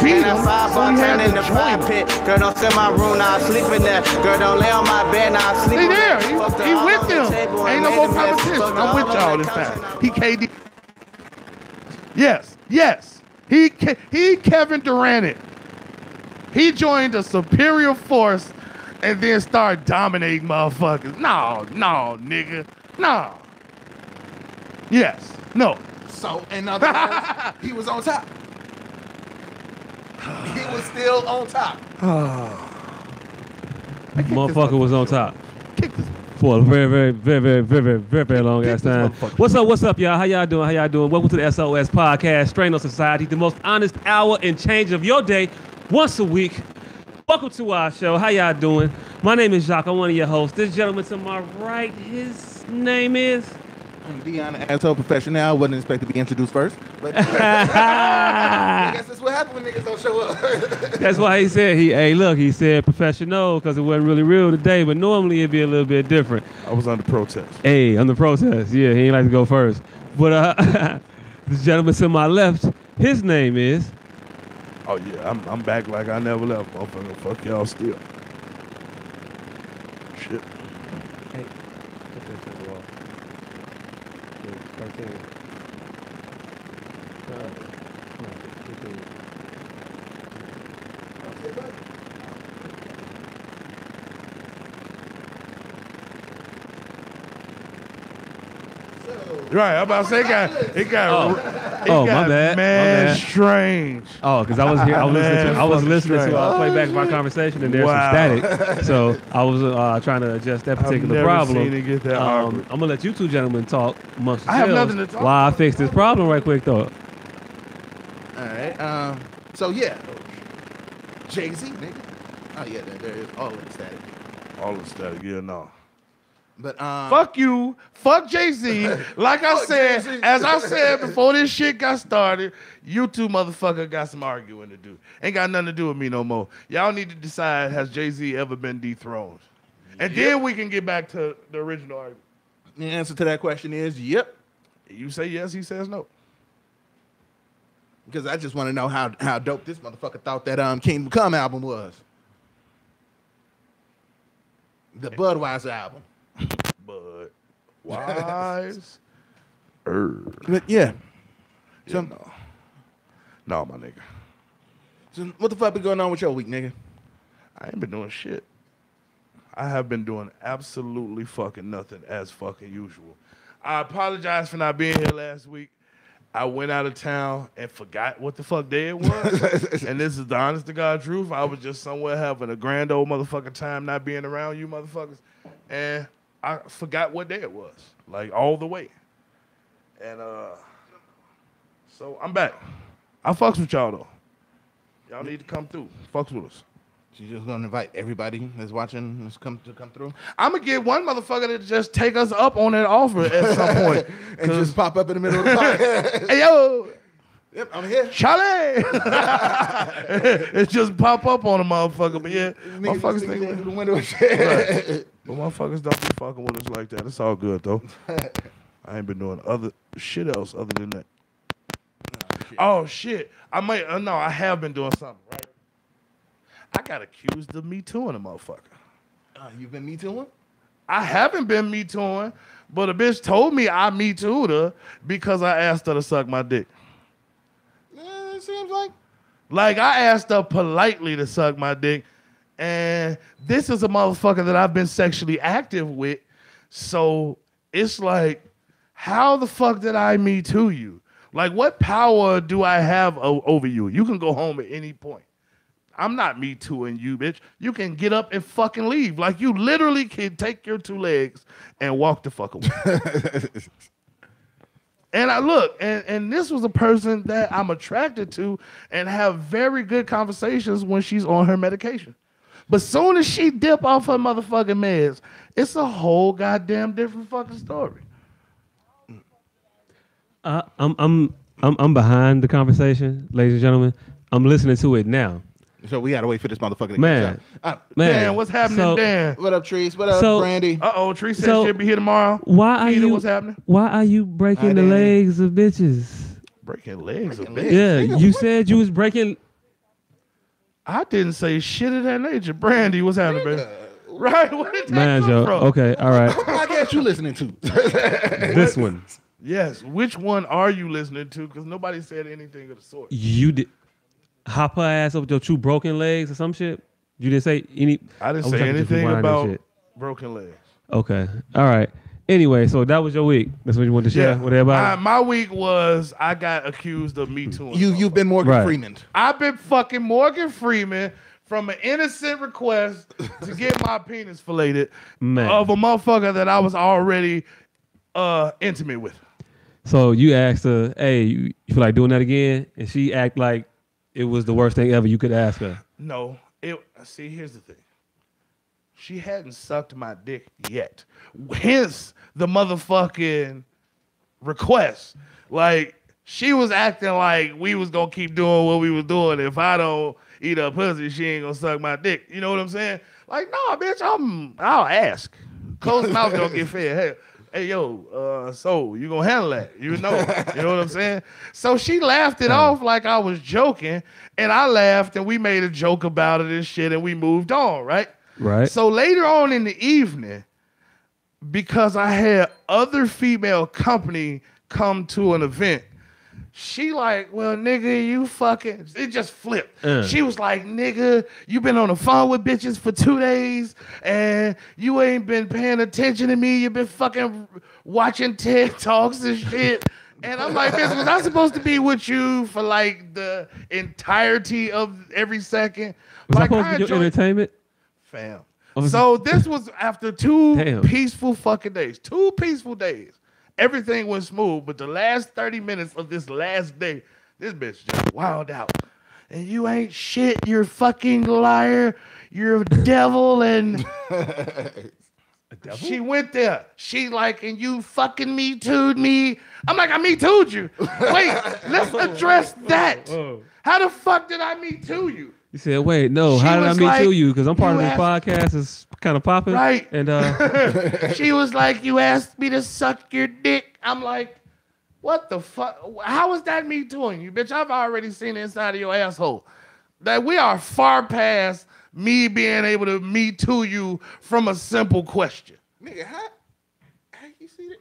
beat And him, that so he had in to the fire join pit. Girl, don't sit in my room, now I sleep in there. Girl, don't lay on my bed, now I sleep He in there. there. He with them. Ain't no more competition. I'm with y'all this time. He KD. Yes. He Kevin Durant it. He joined a superior force and then started dominating motherfuckers. No, nigga. No. Yes. No. So, in other words, he was on top. He was still on top. Motherfucker was on top. Kick this. For a very long ass time. What's up, y'all? How y'all doing? Welcome to the S.O.S. podcast, Strain on Society, the most honest hour and change of your day, once a week. Welcome to our show. How y'all doing? My name is Jacques. I'm one of your hosts. This gentleman to my right, his name is... I'm Dion, asshole professional. I wasn't expected to be introduced first. But I guess that's what happens when niggas don't show up. That's why he said, he said professional because it wasn't really real today, but normally it'd be a little bit different. I was under protest. Hey, under protest. Yeah, he ain't like to go first. But this gentleman to my left, his name is... Oh, yeah, I'm back like I never left, motherfucker. Fuck y'all still. Shit. Hey, put that to the wall. Right there. Right, I'm about to say it got my bad. Strange. Oh, because I was here. I was listening to playback of our conversation, and there's some static. So I was trying to adjust that particular problem. Seen it get that I'm gonna let you two gentlemen talk amongst I have yourselves nothing to talk while I fix this problem right quick, though. All right. So yeah, Jay-Z, nigga. Oh yeah, there is all of the static. All the static, yeah, no. But fuck you, fuck Jay-Z. Like I said, Jay-Z. as I said before this shit got started, you two motherfucker got some arguing to do. Ain't got nothing to do with me no more. Y'all need to decide, has Jay-Z ever been dethroned? And then we can get back to the original argument. The answer to that question is yep. You say yes, he says no. Because I just want to know how dope this motherfucker thought that Kingdom Come album was. The Budweiser album. But wise. But yeah. So, no, my nigga. So what the fuck been going on with your week, nigga? I ain't been doing shit. I have been doing absolutely fucking nothing as fucking usual. I apologize for not being here last week. I went out of town and forgot what the fuck day it was. And this is the honest to God truth. I was just somewhere having a grand old motherfucking time not being around you motherfuckers. And I forgot what day it was. Like all the way. And so I'm back. I fucks with y'all though. Y'all need to come through. Fucks with us. You just gonna invite everybody that's watching to come through? I'm gonna get one motherfucker to just take us up on that offer at some point. And just pop up in the middle of the podcast. Hey, yo! Yep, I'm here. Charlie! It just pop up on a motherfucker. But yeah, motherfuckers think through the window and shit. right. But motherfuckers don't be fucking with us like that. It's all good though. I ain't been doing other shit else other than that. Oh shit. I have been doing something, right? I got accused of Me Tooing a motherfucker. You've been Me Tooing? I haven't been Me Tooing, but a bitch told me I Me Tooed her because I asked her to suck my dick. It seems like. Like, I asked her politely to suck my dick, and this is a motherfucker that I've been sexually active with, so it's like, how the fuck did I Me Too you? Like, what power do I have over you? You can go home at any point. I'm not Me Tooing you, bitch. You can get up and fucking leave. Like, you literally can take your two legs and walk the fuck away. And I look, and this was a person that I'm attracted to and have very good conversations when she's on her medication. But soon as she dip off her motherfucking meds, it's a whole goddamn different fucking story. I'm behind the conversation, ladies and gentlemen. I'm listening to it now. So we gotta wait for this motherfucker to man. Dan, what's happening, Dan? What up, Trees? What up, Brandy? Trees said she'll be here tomorrow. What's happening? Why are you breaking the legs of bitches? Breaking legs of bitches? Yeah, you said you was breaking. I didn't say shit of that nature. Brandy, what's happening, Brandy? Right? Where did that Man, come Joe. from? Okay, all right. What podcast you listening to? This one. Yes. Which one are you listening to? Because nobody said anything of the sort. You did hop her ass up with your two broken legs or some shit? You didn't say any. I didn't wish say could just anything rewind that about shit. broken legs. Okay. All right. Anyway, so that was your week. That's what you wanted to share with everybody? My week was I got accused of Me Too. You've been Morgan Right. Freeman. I've been fucking Morgan Freeman from an innocent request to get my penis filleted Man. of a motherfucker that I was already intimate with. So you asked her, hey, you feel like doing that again? And she act like it was the worst thing ever you could ask her. No, see, here's the thing. She hadn't sucked my dick yet. Hence the motherfucking request. Like, she was acting like we was gonna keep doing what we was doing. If I don't eat her pussy, she ain't gonna suck my dick. You know what I'm saying? Like, no, bitch, I'll ask. Closed mouth don't get fed. Hey, yo, so you gonna handle that? You know what I'm saying? So she laughed it off like I was joking, and I laughed, and we made a joke about it and shit, and we moved on, right? Right. So later on in the evening, because I had other female company come to an event, she like, well, nigga, you fucking, it just flipped. She was like, nigga, you been on the phone with bitches for 2 days and you ain't been paying attention to me. You been fucking watching TED Talks and shit. And I'm like, bitch, was I supposed to be with you for like the entirety of every second? Was like, I supposed to be your entertainment? Fam. So this was after 2 Damn. peaceful fucking days. 2 peaceful days. Everything went smooth, but the last 30 minutes of this last day, this bitch just wilded out. And you ain't shit, you're a fucking liar, you're a devil, and she went there. She like, and you fucking Me Too'd me. I'm like, I Me Too'd you. Wait, let's address that. How the fuck did I Me Too you? You said, wait, no, She how did I was meet like, you? Because I'm part of you this podcast. It's kind of popping. Right. And She was like, you asked me to suck your dick. I'm like, what the fuck? How is that me doing you, bitch? I've already seen the inside of your asshole. That we are far past me being able to Me Too you from a simple question. Nigga, how you see that?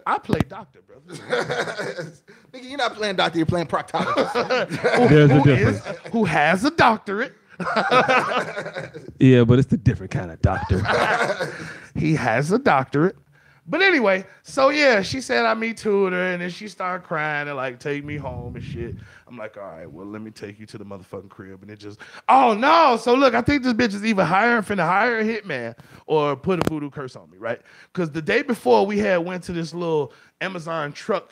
I play doctor, bro. Nigga, you're not playing doctor, you're playing proctologist. there's a difference. Who has a doctorate. Yeah, but it's the different kind of doctor. He has a doctorate. But anyway, so yeah, she said I Me Too'd her, and then she started crying and like take me home and shit. I'm like, all right, well, let me take you to the motherfucking crib. And it just, oh no. So look, I think this bitch is either finna hire a hitman or put a voodoo curse on me, right? Because the day before we went to this little Amazon truck.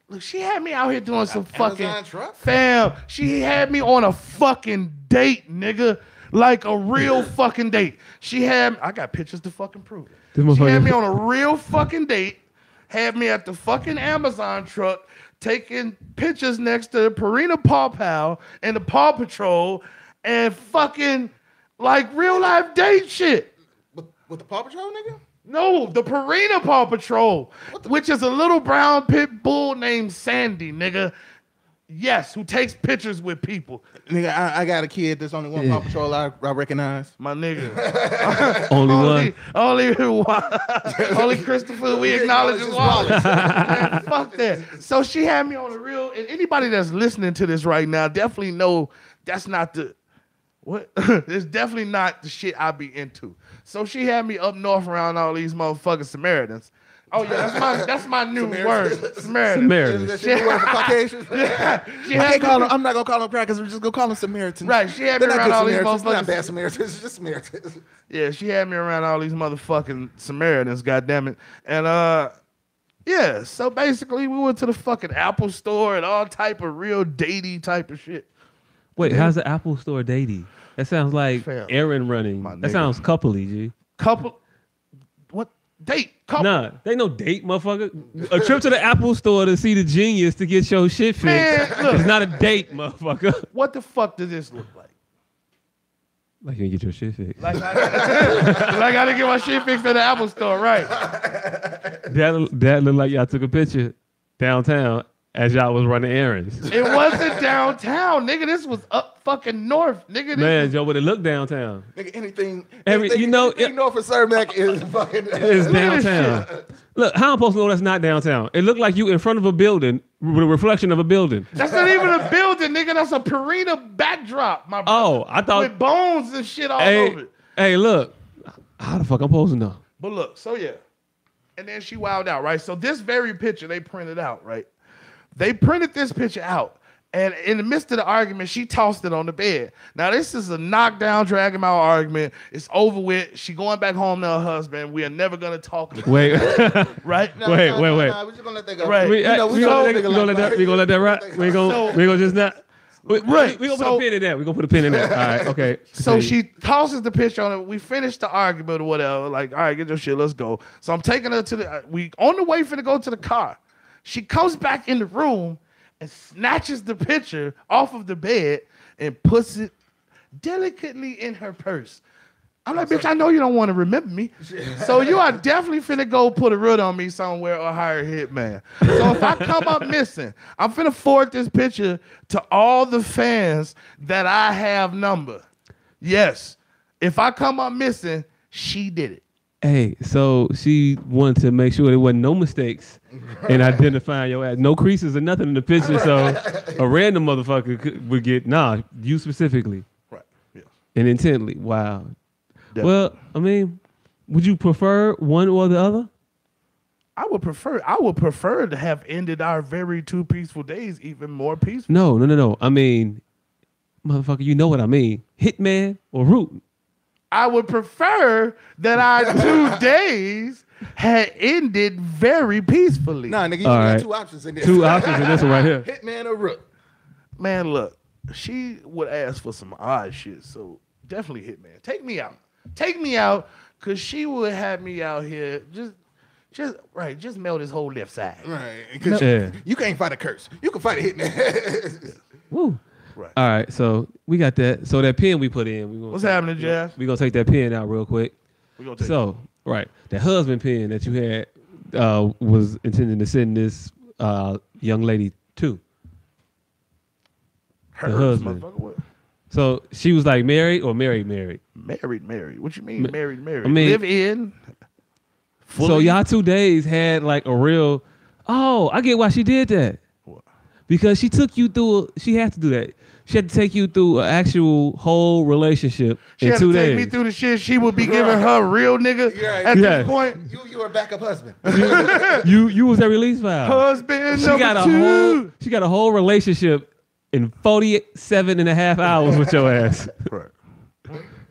Look, she had me out here doing some fucking Amazon truck? Fam, she had me on a fucking date, nigga. Like a real fucking date. I got pictures to fucking prove it. She had me on a real fucking date, had me at the fucking Amazon truck, taking pictures next to Purina Paw Pal and the Paw Patrol, and fucking like real life date shit. With the Paw Patrol, nigga? No, the Purina Paw Patrol, which is a little brown pit bull named Sandy, nigga. Yes, who takes pictures with people. Nigga, I got a kid. There's only one Paw Patrol I recognize. My nigga. Only one. Only Christopher we acknowledge is Wallace. Man, fuck that. So she had me on a real, and anybody that's listening to this right now definitely know that's not the, what? It's definitely not the shit I be into. So she had me up north around all these motherfucking Samaritans. Oh yeah, that's my new word. Samaritan. She word for Caucasians. Yeah. I'm not gonna call them crackers. We're just gonna call them Samaritans. Right. She had me They're around all these Samaritans. They're motherfuckers. not bad Samaritans. Just Samaritans. Yeah, she had me around all these motherfucking Samaritans. Goddammit. And yeah. So basically, we went to the fucking Apple store and all type of real datey type of shit. Wait, how's the Apple Store datey? That sounds like Fam. errand running. My That nigga. sounds coupley, G. Couple. What? Date. Couple. Nah, they no date, motherfucker. A trip to the Apple Store to see the genius to get your shit fixed. Man, look. It's not a date, motherfucker. What the fuck does this look like? Like you can get your shit fixed. Like I gotta get my shit fixed at the Apple Store, right? That looked like y'all took a picture downtown as y'all was running errands. It wasn't downtown, nigga. This was up fucking north, nigga. Man, Joe, but it looked downtown. Nigga, anything north of Cermak is fucking It's downtown. Look, how I'm supposed to know that's not downtown? It looked like you in front of a building with a reflection of a building. That's not even a building, nigga. That's a Purina backdrop, my brother. Oh, I thought with bones and shit all over it. Hey, look. How the fuck I'm supposed to know? But look, so yeah. And then she wilded out, right? So this very picture they printed out, right? They printed this picture out. And in the midst of the argument, she tossed it on the bed. Now, this is a knockdown, drag him out argument. It's over with. She going back home to her husband. We are never going to talk. Wait. Right? Wait. We're just going to let that go. Right. We gonna let that right? We gonna just not. Right. We gonna put a pin in that. We gonna put a pin in that. All right. Okay. So she tosses the picture on it. We finished the argument or whatever. Like, all right, get your shit. Let's go. So I'm taking her to the. We on the way for to go to the car. She comes back in the room and snatches the picture off of the bed and puts it delicately in her purse. I'm like, bitch, I know you don't want to remember me. So you are definitely finna go put a root on me somewhere or hire a hitman. So if I come up missing, I'm finna forward this picture to all the fans that I have number. Yes. If I come up missing, she did it. Hey, so she wanted to make sure there wasn't no mistakes in identifying your ass. No creases or nothing in the picture, so a random motherfucker would get, you specifically. Right, yeah. And intently. Wow. Definitely. Well, I mean, would you prefer one or the other? I would prefer to have ended our very two peaceful days even more peaceful. No. I mean, motherfucker, you know what I mean. Hitman or root. I would prefer that our 2 days had ended very peacefully. Nah, nigga, you got 2 options in this. 2 options in this one right here. Hitman or rook. Man, look, she would ask for some odd shit, so definitely Hitman. Take me out, because she would have me out here just melt his whole left side. Right, because you can't fight a curse. You can fight a hitman. Woo. Right. All right, so we got that. So that pen we put in. What's happening, Jeff? We're going to take that pen out real quick. Right. That husband pen that you had was intending to send this young lady to. Her the husband. What? So she was like married or married? Married. What you mean married? I mean, live in. Fully? So y'all 2 days had like a real, I get why she did that. What? Because she took you through, she had to do that. She had to take you through an actual whole relationship in 2 days. Take me through the shit she would be giving her real nigga at this point. You were a backup husband. You was that release valve. Husband She got a whole relationship in 47 and a half hours with your ass. Right.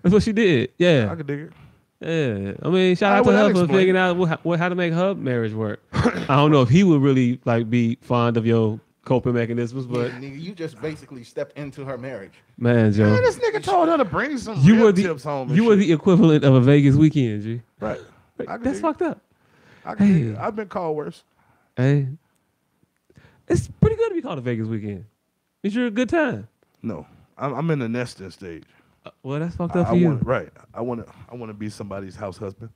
That's what she did. Yeah. I could dig it. Yeah. I mean, shout out to her for figuring out how to make her marriage work. I don't know if he would really be fond of your coping mechanisms, but nigga, you just basically stepped into her marriage. Man, Joe. Man, this nigga told her to bring some real tips home. You were the equivalent of a Vegas weekend, G. Right. That's fucked up. I've been called worse. Hey, it's pretty good to be called a Vegas weekend. It's your good time. No, I'm in the nesting stage. Well, that's fucked up for you. I want to be somebody's house husband.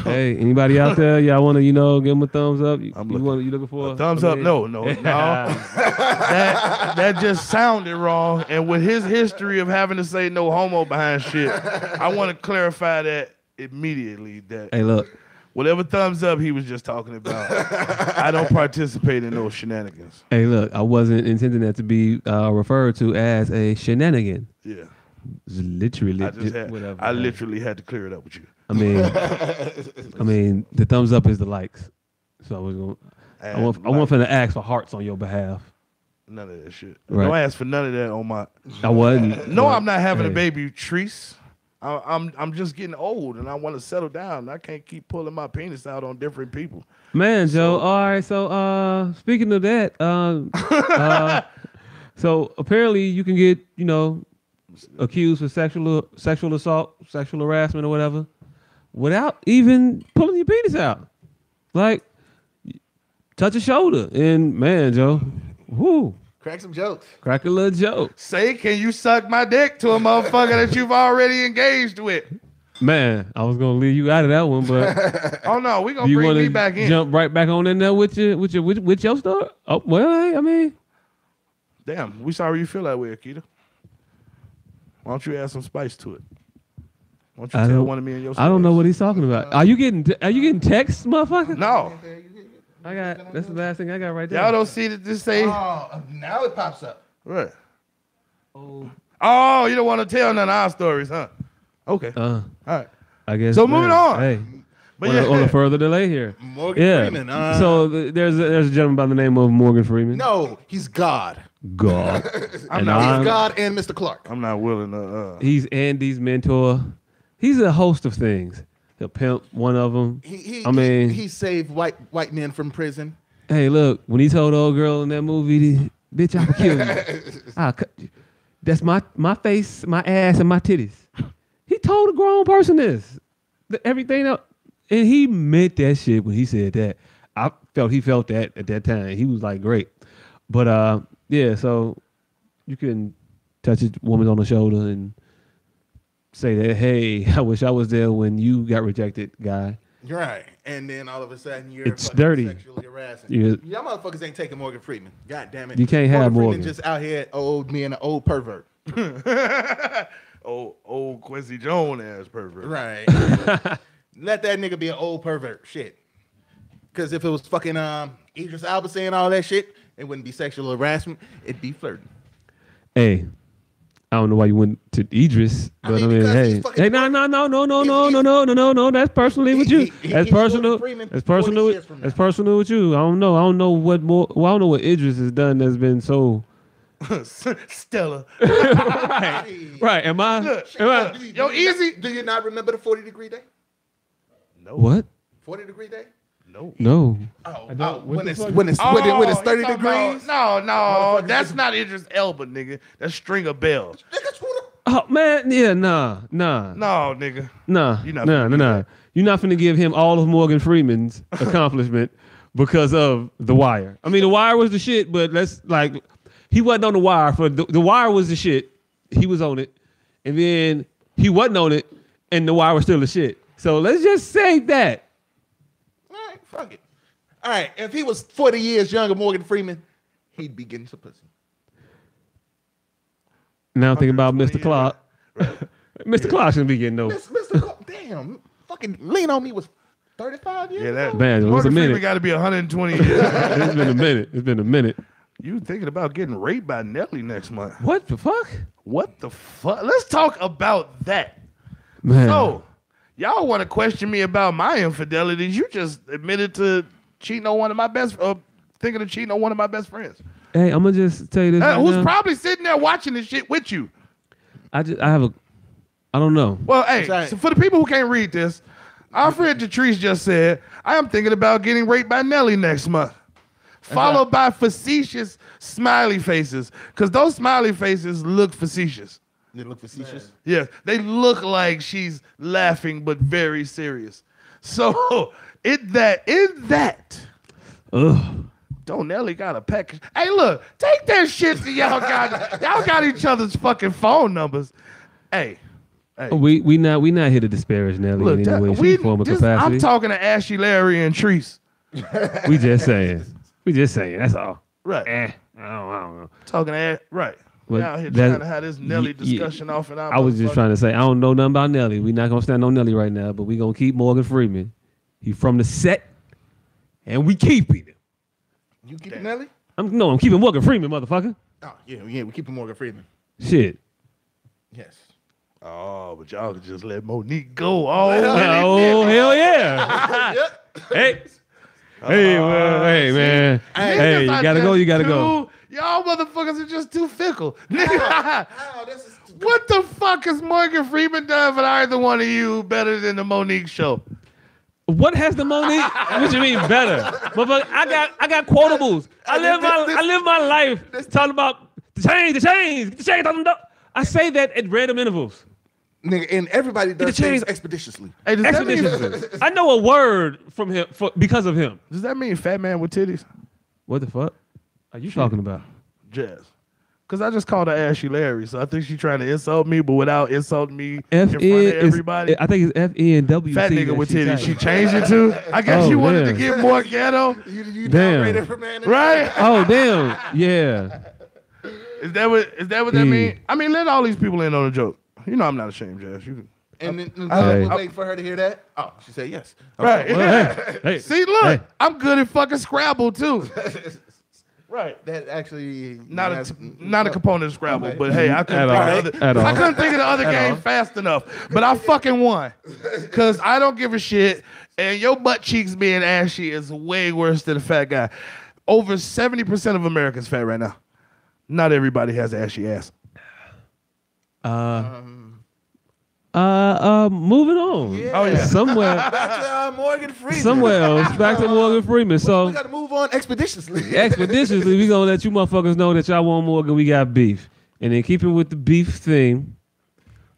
Hey, anybody out there? Y'all want to, give them a thumbs up? You looking for a thumbs up? No. that just sounded wrong. And with his history of having to say no homo behind shit, I want to clarify that immediately. That hey, look, whatever thumbs up he was just talking about, I don't participate in those shenanigans. Hey, look, I wasn't intending that to be referred to as a shenanigan. Yeah, it's literally. I literally had to clear it up with you. I mean, the thumbs up is the likes. So I was going. I want to ask for hearts on your behalf. None of that shit. Right. Don't ask for none of that on my. I wasn't. No, I'm not having a baby, Treese. I'm just getting old and I want to settle down. I can't keep pulling my penis out on different people. Man, Joe. All right. So speaking of that, so apparently you can get accused of sexual assault, sexual harassment, or whatever, without even pulling your penis out. Like, touch a shoulder, and man, Joe, whoo. Crack some jokes. Crack a little joke. Say, can you suck my dick to a motherfucker that you've already engaged with? Man, I was gonna leave you out of that one, but Oh no, we do gonna you bring want me to back in. jump right back on in there with your story? Oh well, I mean, Damn, we sorry you feel that way, Akita. Why don't you add some spice to it? Why don't you I tell don't- one of me and your stories? I don't know what he's talking about. Are you getting texts, motherfucker? No, I got that's the last thing I got right there. y'all don't see that this say Oh, now it pops up. right. Oh, you don't want to tell none of our stories, huh? Okay, all right. I guess. So moving on. Hey, But on a further delay here. Morgan Yeah. Freeman. So there's a gentleman by the name of Morgan Freeman. No, he's God. God. I'm He's God and Mr. Clark. I'm not willing to. He's Andy's mentor. He's a host of things. He'll pimp one of them. He saved white men from prison. Hey, look, when he told the old girl in that movie, bitch, I'll kill you. I'll cut you. That's my face, my ass, and my titties. He told a grown person this. Everything else. And he meant that shit when he said that. I felt he felt that at that time. He was like, great. But yeah, so you can touch a woman on the shoulder and say that, hey, I wish I was there when you got rejected, guy. Right. And then all of a sudden you're It's fucking dirty. sexually harassing. You- Y'all motherfuckers ain't taking Morgan Freeman. God damn it. You can't have Morgan. Freeman just out here being an old pervert. old Quincy Jones ass pervert. Right. Let that nigga be an old pervert. Shit. Because if it was fucking Idris Elba saying all that shit, it wouldn't be sexual harassment. It'd be flirting. Hey, I don't know why you went to Idris, but I mean, because hey, he's fucking- hey, no, that's personally with you. That's he's personal. Morgan Freeman That's 40 personal. years from That's now. personal with you. I don't know. I don't know what more. Well, I don't know what Idris has done that's been so. Stella. Right? Am I? Yo, easy. Do you not remember the 40-degree day? No. What? 40-degree day? No. No. When it's 30 he talking degrees? about- no, Motherfucker, that's not Idris Elba, nigga. That's Stringer Bell. Niggas who the- Oh man, yeah, nah. No, nigga. Nah, You not nah, finna nah, do nah. that. You're not finna give him all of Morgan Freeman's accomplishment because of The Wire. I mean, The Wire was the shit, but he wasn't on The Wire for The Wire was the shit. He was on it, and then he wasn't on it, and The Wire was still the shit. So let's just say that. All right, fuck it. All right, if he was 40 years younger, Morgan Freeman, he'd be getting some pussy. Now I'm thinking about 120 Mr. Clark. Mr. Clark shouldn't be getting no. Mr. Clark, damn, fucking Lean On Me was 35 years Yeah, that ago. Man, it was a Morgan Freeman minute. got to be 120 years. It's been a minute. It's been a minute. You thinking about getting raped by Nelly next month? What the fuck? What the fuck? Let's talk about that. Man. So, y'all want to question me about my infidelities? You just admitted to cheating on one of my thinking of cheating on one of my best friends. Hey, I'm gonna just tell you this. Right Who's now. probably sitting there watching this shit with you. I don't know. Well, hey, Sorry. so for the people who can't read this, our friend Jatrice just said, I am thinking about getting raped by Nelly next month. Followed by facetious smiley faces. Because those smiley faces look facetious. They look facetious. Yeah, they look like she's laughing but very serious. So in that, Ugh. don't Nelly got a package? Hey, look, take that shit to y'all got each other's fucking phone numbers. Hey, We not here to disparage Nelly look, in any way, shape, form, or capacity. I'm talking to Ashley, Larry, and Treese. We just saying. That's all. Right. I don't know. Talking to right. But We out here that- trying to have this Nelly discussion off and on. I was just trying to say I don't know nothing about Nelly. We not gonna stand on Nelly right now, but we gonna keep Morgan Freeman. He from the set, and we keeping him. You keeping Nelly? I'm keeping Morgan Freeman, motherfucker. Oh, yeah, we keeping Morgan Freeman. Shit. Yes. Oh, but y'all could just let Monique go. Oh, Oh hell yeah. Hey. Hey, well, hey, man. Hey, you gotta go. You gotta go. Y'all motherfuckers are just too fickle. Nigga, what the fuck has Morgan Freeman done for either one of you better than the Monique show? What has the Monique? What you mean better? Motherfucker, I got quotables. I live my life talking about the change. I say that at random intervals. Nigga, and everybody does change- things expeditiously. Hey, Expeditiously. I know a word from him because of him. does that mean fat man with titties? What the fuck are you talking about? Jazz. Because I just called her Ashy Larry, so I think she's trying to insult me, but without insulting me in front of F-E everybody. I think it's F-E-N-W. Fat nigga with titties. She changed it to. I guess she wanted to get more ghetto. You Damn. downgraded her, man. Right? Oh, damn. Yeah. Is that what that mean? I mean, let all these people in on the joke. You know I'm not ashamed, Jazz. You And then Hey. we'll wait for her to hear that. Oh, she said yes. right. Well, hey. See, look, Hey. I'm good at fucking Scrabble too. Right. That actually Not a component of Scrabble, Okay. but hey, I couldn't, At all. I couldn't think of the other game all. fast enough. But I fucking won. Cause I don't give a shit. And your butt cheeks being ashy is way worse than a fat guy. Over 70% of Americans fat right now. Not everybody has ashy ass. Moving on. Yeah. Oh yeah. Somewhere Back to Morgan Freeman. somewhere else. Back to Morgan Freeman. So We got to move on expeditiously. expeditiously, we gonna let you motherfuckers know that y'all want Morgan. We got beef, and then keeping with the beef theme,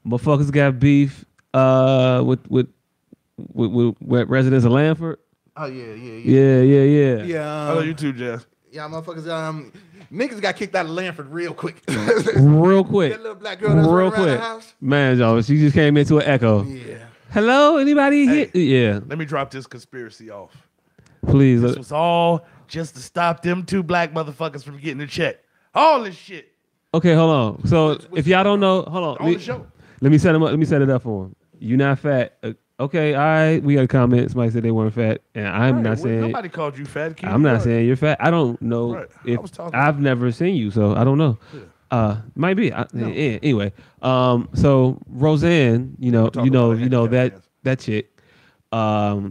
motherfuckers got beef with residents of Lanford. Oh yeah. Yeah. Yeah. Hello, you too, Jazz. Yeah, motherfuckers. Niggas got kicked out of Lanford real quick. Real quick. That little black girl that's Real running around quick. the house. Man, y'all, she just came into an echo. Yeah. Hello, anybody here? Yeah, Let me drop this conspiracy off. please. This was all just to stop them two black motherfuckers from getting a check. All this shit Okay, hold on. So if y'all don't know, hold on. on the show. Let me set him up. Let me set it up for him. You not fat. Okay, all right. We got a comment. Somebody said they weren't fat, and I'm Right, not saying. nobody called you fat. Keep I'm it not going. saying you're fat. I don't know Right. I if was talking- I've never seen you, so I don't know. Might be. Anyway, so Roseanne, you know talking about the that handicapped that chick. A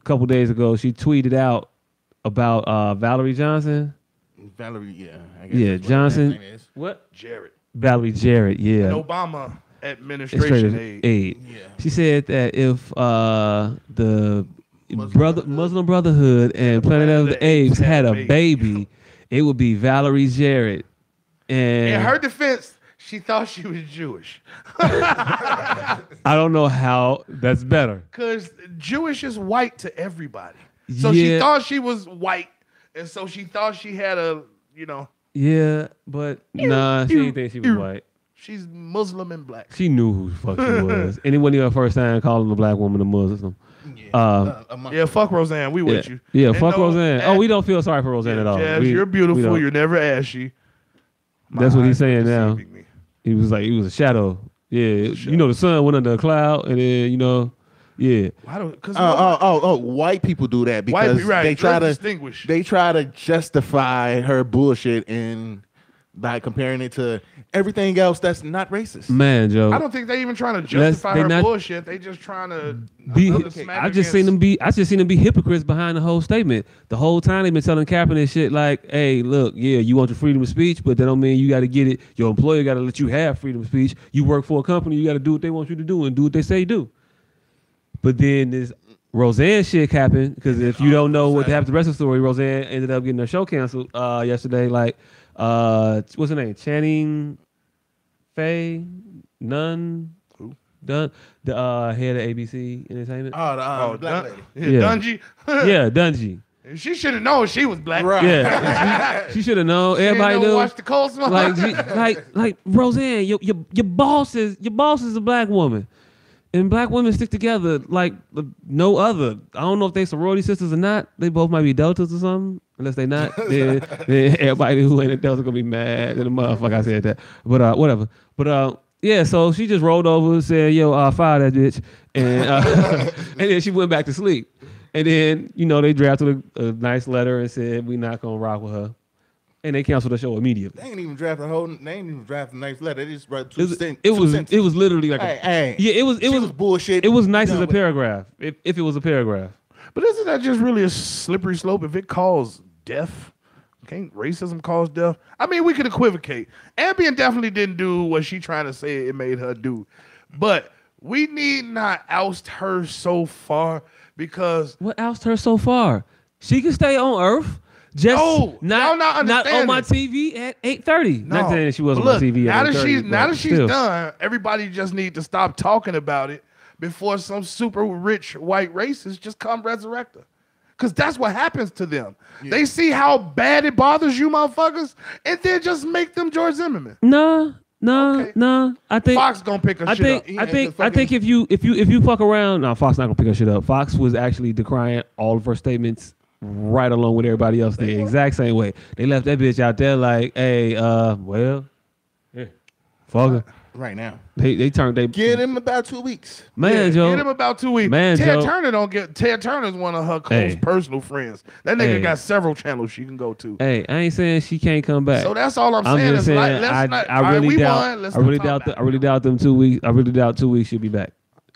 couple days ago, she tweeted out about Valerie Johnson. Valerie, yeah. I guess Yeah, that's what Johnson. that name is. What? Jared. Valerie Jarrett. Yeah. An Obama administration aide. Yeah. She said that if the Muslim Brotherhood and Planet of the Apes had a baby, it would be Valerie Jarrett. In And her defense, she thought she was Jewish. I don't know how that's better. Because Jewish is white to everybody. So she Yeah. thought she was white. And so she thought she had a, you know, Yeah, but nah, she didn't think she was white. she's Muslim and black. She knew who the fuck she was. And it wasn't even her first time calling a black woman a Muslim. Yeah, fuck Roseanne. We with you. Yeah, And fuck no, Roseanne. Oh, we don't feel sorry for Roseanne at all. Jazz, you're We beautiful. don't. You're never ashy. That's My what he's eyes are saying now. deceiving me. He was like, he was a shadow. Yeah, you know, the sun went under a cloud, and then yeah. Why don't? Because White people do that white because people, right? they try Let's to distinguish. they try to justify her bullshit and by comparing it to everything else that's not racist. Man, Joe. I don't think they even trying to justify they her not- bullshit. They just trying to Be, smack I just seen against- them be hypocrites behind the whole statement. The whole time they've been telling Kaepernick shit like, "Hey, look, yeah, you want your freedom of speech, but that don't mean you got to get it. Your employer got to let you have freedom of speech. You work for a company, you got to do what they want you to do and do what they say do." But then this Roseanne shit happened because if you don't know what happened to the rest of the story, Roseanne ended up getting her show canceled yesterday. Like, what's her name? Channing Faye Nunn. Who? Dunn, the head of ABC Entertainment. The black lady. Yeah, Yeah. Dungy. Yeah, Dungy. She should have known she was black. Right. Yeah, she should have known. She Everybody didn't know knew. Watch the Coleslaw. Like Roseanne, your boss is a black woman, and black women stick together like no other. I don't know if they sorority sisters or not. They both might be deltas or something. Unless they not, then everybody who ain't a delta gonna be mad at the motherfucker I said that. But whatever. But yeah, so she just rolled over and said, "Yo, fire that bitch," and and then she went back to sleep. And then, they drafted a nice letter and said, "We not gonna rock with her," and they canceled the show immediately. They ain't even draft a nice letter. They just wrote two sentences. It was literally like it was bullshit. It was nice as Done a with it. paragraph. If it was a paragraph. But isn't that just really a slippery slope if it calls death? Can't racism cause death? I mean, we could equivocate. Ambien definitely didn't do what she trying to say it made her do. But we need not oust her so far because What ousted her so far? She can stay on Earth. Just No, y'all not not on my understanding. TV at 8:30. no. Not saying she wasn't Look, on my TV now at that 8:30. she's now that she's still. done, everybody just need to stop talking about it before some super rich white racist just come resurrect her. Because that's what happens to them. Yeah. They see how bad it bothers you, motherfuckers, and then just make them George Zimmerman. No. I think Fox gonna pick a shit up. I think if you fuck around, no, Fox not gonna pick her shit up. Fox was actually decrying all of her statements right along with everybody else the exact same way. They left that bitch out there like, hey, fuck her. Right now. They get him about 2 weeks. Joe. Get him about 2 weeks. Ted Turner's one of her close personal friends. That nigga got several channels she can go to. Hey, I ain't saying she can't come back. So that's all I'm saying. Just saying I really doubt them 2 weeks. I really doubt 2 weeks she'll be back.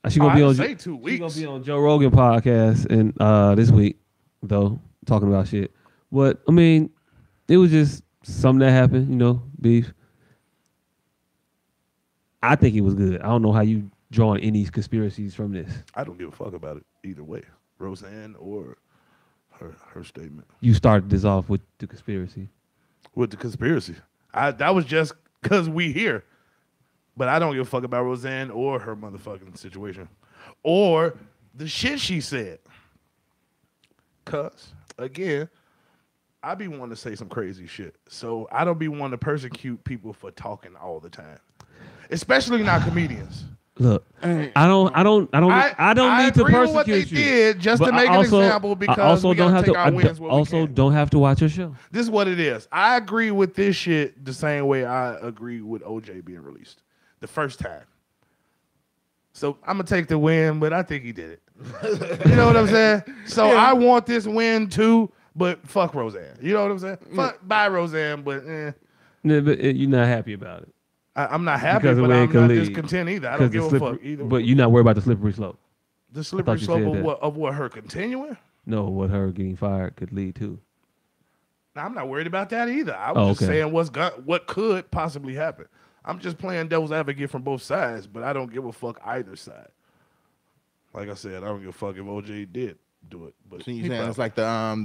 She gonna be on 2 weeks. She gonna be on Joe Rogan podcast and this week though, talking about shit. But I mean, it was just something that happened, beef. I think it was good. I don't know how you drawing any conspiracies from this. I don't give a fuck about it either way, Roseanne or her statement. You started this off with the conspiracy. With the conspiracy, that was just because we here, but I don't give a fuck about Roseanne or her motherfucking situation, or the shit she said. Cause again, I be wanting to say some crazy shit, so I don't be wanting to persecute people for talking all the time. Especially not comedians. Look, I don't need to persecute what they did just to make an example because I also don't have to watch your show. This is what it is. I agree with this shit the same way I agree with OJ being released the first time. So I'm gonna take the win, but I think he did it. You know what I'm saying? So I want this win too, but fuck Roseanne. You know what I'm saying? Bye Roseanne, but but you're not happy about it. I'm not happy, but I'm not discontent either. I don't give a fuck either. But you're not worried about the slippery slope. The slippery slope of what, her continuing? No, what her getting fired could lead to. Now, I'm not worried about that either. I was just saying what could possibly happen. I'm just playing devil's advocate from both sides, but I don't give a fuck either side. Like I said, I don't give a fuck if OJ did do it. But so you saying it's like the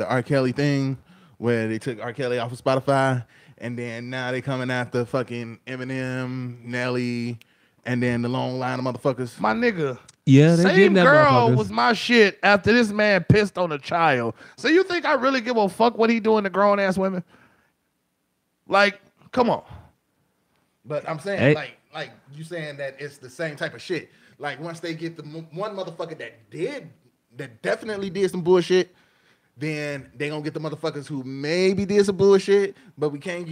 R. Kelly thing where they took R. Kelly off of Spotify? And then now they coming after fucking Eminem, Nelly, and then the long line of motherfuckers. My nigga. Yeah, they Same girl was my shit after this man pissed on a child. So you think I really give a fuck what he doing to grown ass women? Like, come on. But I'm saying, like you saying that it's the same type of shit. Like once they get the one motherfucker that definitely did some bullshit, then they gonna get the motherfuckers who maybe did some bullshit, but we can't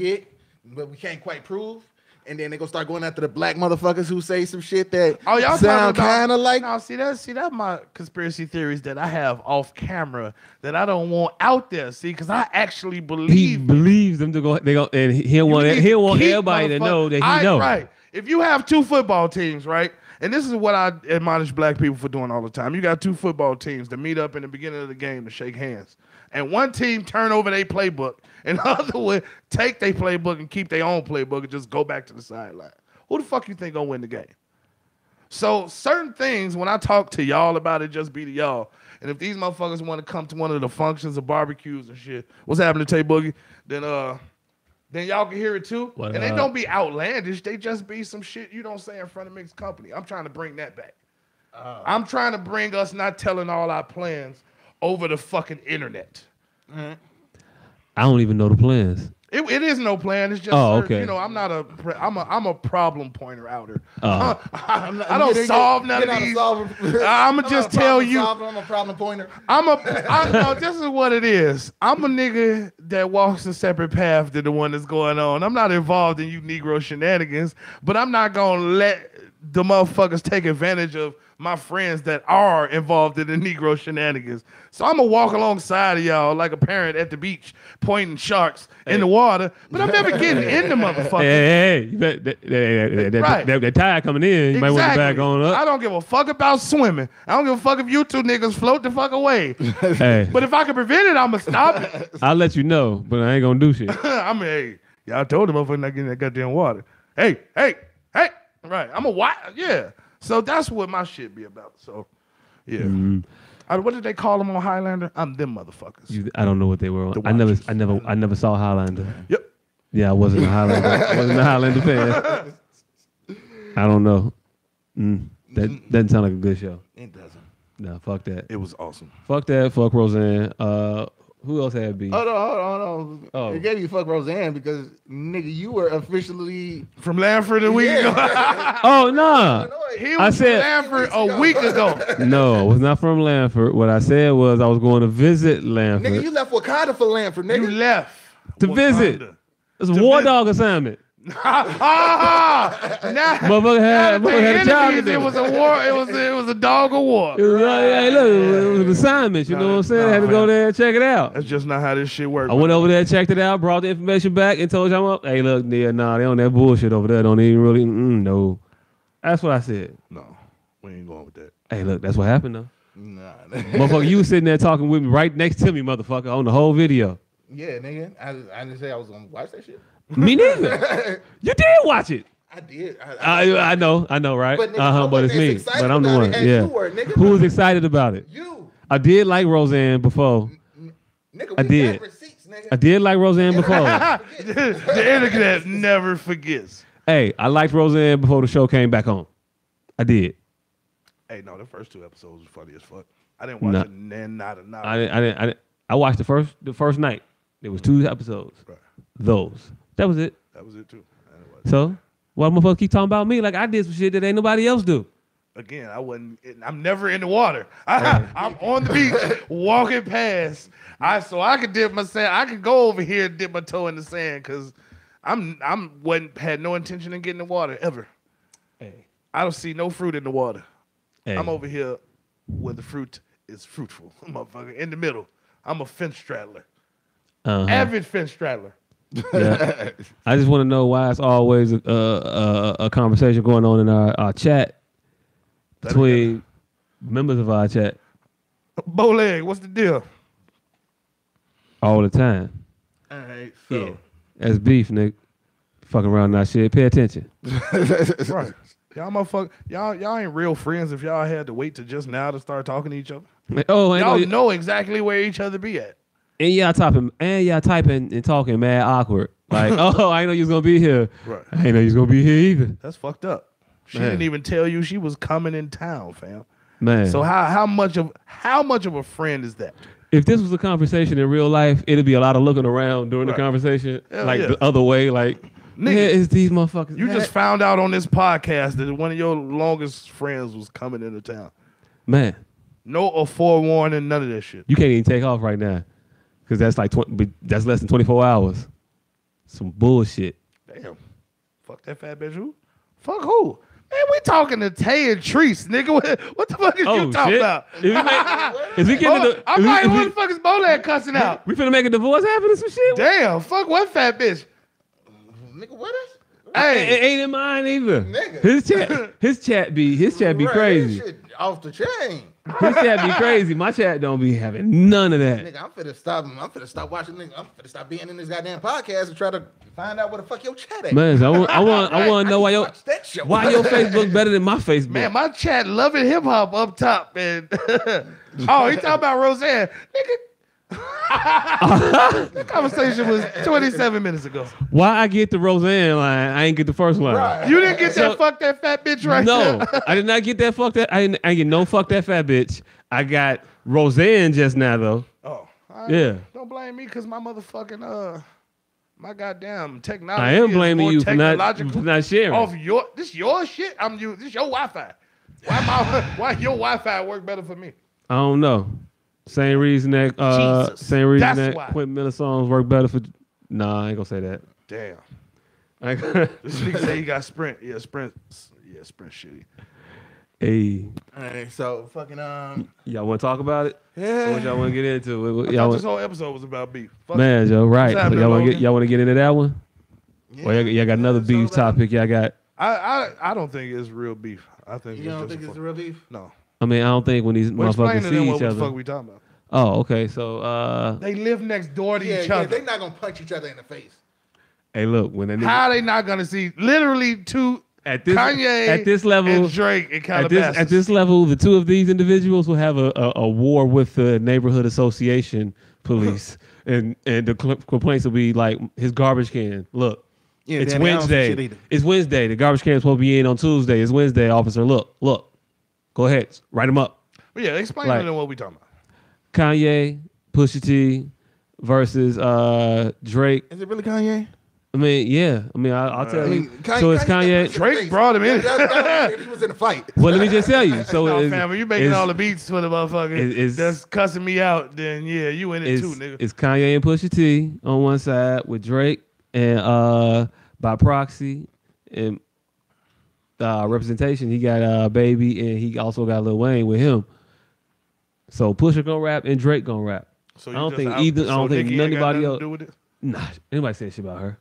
quite prove. And then they gonna start going after the black motherfuckers who say some shit that y'all sound kind of like. No, see that my conspiracy theories that I have off camera that I don't want out there. See, because I actually believe he believes them to go. They go, and he'll want everybody to know that he knows. Right. If you have two football teams, right. And this is what I admonish black people for doing all the time. You got two football teams that meet up in the beginning of the game to shake hands. And one team turn over their playbook, and the other one take their playbook and keep their own playbook and just go back to the sideline. Who the fuck you think gonna win the game? So certain things, when I talk to y'all about it, just be to y'all. And if these motherfuckers want to come to one of the functions of barbecues and shit, what's happening to Tay Boogie? Then y'all can hear it too. And they don't be outlandish. They just be some shit you don't say in front of mixed company. I'm trying to bring that back. I'm trying to bring us not telling all our plans over the fucking internet. I don't even know the plans. It is no plan. It's just okay. You know, I'm a problem pointer outer. I don't solve none of these. I'ma just tell you. I'm a problem pointer. No, this is what it is. I'm a nigga that walks a separate path than the one that's going on. I'm not involved in you Negro shenanigans, but I'm not gonna let the motherfuckers take advantage of my friends that are involved in the Negro shenanigans. So I'm going to walk alongside of y'all like a parent at the beach pointing sharks in the water, but I'm never getting in the motherfucker. Hey, that tide coming in, you might want to back on up. I don't give a fuck about swimming. I don't give a fuck if you two niggas float the fuck away. Hey. But if I can prevent it, I'm going to stop it. I'll let you know, but I ain't going to do shit. I mean, hey, y'all told the motherfucker not getting that goddamn water. Hey. Right, I'm a white, yeah. So that's what my shit be about. So, yeah. What did they call them on Highlander? I'm them motherfuckers. I don't know what they were on. I never saw Highlander. Yep. Yeah, I wasn't a Highlander. I wasn't a Highlander fan. I don't know. That doesn't sound like a good show. It doesn't. Nah, fuck that. It was awesome. Fuck that. Fuck Roseanne. Who else had beef? Hold on. Oh. It gave you fuck Roseanne because nigga, you were officially From Lanford a week ago. Oh no. He was from Lanford a week ago. No, I was not from Lanford. What I said was I was going to visit Lanford. Nigga, you left Wakanda for Lanford, nigga. You left to visit. It's a war dog assignment. Motherfucker had a job to do. It was a war. It was a dog of war. It was like, hey, look, it was an assignment. You know what I'm saying? I had to go there and check it out. That's just not how this shit works. I went over there, checked it out, brought the information back, and told y'all, hey, look, they on that bullshit over there. Don't even really, no. That's what I said. No, we ain't going with that. Hey, look, that's what happened, though. Nah. Motherfucker, you was sitting there talking with me right next to me, motherfucker, on the whole video. Yeah, nigga. I didn't say I was gonna watch that shit. Me neither. You did watch it. I did. I know, right? But, nigga, But it's me. But I'm the one. Yeah. Who was excited about it? You. I did like Roseanne before. Nigga, I did. Receipts, nigga. I did like Roseanne before. The internet never forgets. Hey, I liked Roseanne before the show came back on. I did. Hey, no, the first 2 episodes was funny as fuck. I didn't watch it, and not. I didn't. I watched the first night. There was 2 episodes. Right. Those. That was it. That was it too. So why motherfuckers keep talking about me like I did some shit that ain't nobody else do? Again, I'm never in the water. I'm on the beach walking past. So I could dip my sand. I could go over here and dip my toe in the sand because had no intention of getting in the water ever. Hey. I don't see no fruit in the water. Hey. I'm over here where the fruit is fruitful, motherfucker. In the middle. I'm a fence straddler. Avid fence straddler. Yeah. I just want to know why it's always a conversation going on in our chat between members of our chat. Bowleg, what's the deal? All the time. All right, so. Yeah. That's beef, nigga. Fucking around that shit. Pay attention. Right. Y'all motherfucker, y'all ain't real friends if y'all had to wait to just now to start talking to each other. Oh, y'all know exactly where each other be at. And y'all typing and talking mad awkward. Like, oh, I didn't know you was gonna be here. Right. I didn't know you was gonna be here either. That's fucked up. She didn't even tell you she was coming in town, fam. Man. So how much of a friend is that? If this was a conversation in real life, it'd be a lot of looking around during the conversation, the other way, like, nigga, it's these motherfuckers. You just found out on this podcast that one of your longest friends was coming into town. Man. No forewarning, none of that shit. You can't even take off right now. Because that's like that's less than 24 hours. Some bullshit. Damn. Fuck that fat bitch. Who? Fuck who? Man, we talking to Tay and Treese, nigga. What the fuck is you talking about? Is we getting the? I'm like, what the fuck is Bolad cussing out? We finna make a divorce happen or some shit? Damn. Fuck what fat bitch? Nigga, what is? Hey, it ain't in mine either. Nigga. His chat be crazy. That shit off the chain. His chat be crazy. My chat don't be having none of that. Nigga, I'm finna stop watching nigga. I'm finna stop being in this goddamn podcast and try to find out where the fuck your chat at. Man, so I want to know why your Facebook better than my Facebook. Man, my chat loving hip hop up top, man. Oh, he talking about Roseanne, nigga. The conversation was 27 minutes ago. Why I get the Roseanne line? I ain't get the first line. Right. You didn't get that fuck that fat bitch right No, there. I did not get that fuck that. I didn't get no fuck that fat bitch. I got Roseanne just now though. Oh, yeah. Don't blame me because my motherfucking my goddamn technology. I am blaming you for not sharing. Off this your shit. This your Wi-Fi. Why your Wi-Fi work better for me? I don't know. Same reason that why. Quentin Miller songs work better for. Nah, I ain't gonna say that. Damn. This nigga say he got Sprint. Yeah, Sprint shitty. Hey. All right, so fucking y'all want to talk about it? Yeah. Or what y'all want to get into? This whole episode was about beef. Fuck man, Joe, right? So y'all want to get into that one? Yeah. Or y'all got another beef topic? Y'all got? I don't think it's real beef. I think you don't think it's real beef? No. I mean, I don't think when these motherfuckers see each what the other. fuck we talking about? Oh, okay. So they live next door to each other. They're not gonna punch each other in the face. Hey, look, when that nigga, how they not gonna see literally two Kanye at this level and Drake and Calabasas. At this level, the two of these individuals will have a war with the neighborhood association police, and the complaints will be like his garbage can. Look, it's Wednesday. It's Wednesday. The garbage can is supposed to be in on Tuesday. It's Wednesday, officer. Look. Go ahead, write them up. But yeah, explain Like, to them what we talking about. Kanye, Pusha T versus Drake. Is it really Kanye? I mean, yeah. I mean, I'll tell you. Kanye, So it's Kanye. Drake brought him in. He was in a fight. Well, let me just tell you. So No, fam, you making all the beats for the motherfucker that's cussing me out, then yeah, you in it too, nigga. It's Kanye and Pusha T on one side with Drake and by proxy and representation, he got Baby and he also got Lil Wayne with him. So Pusha gonna rap and Drake gonna rap. So I don't think anybody else. Do with it? Nah, anybody saying shit about her.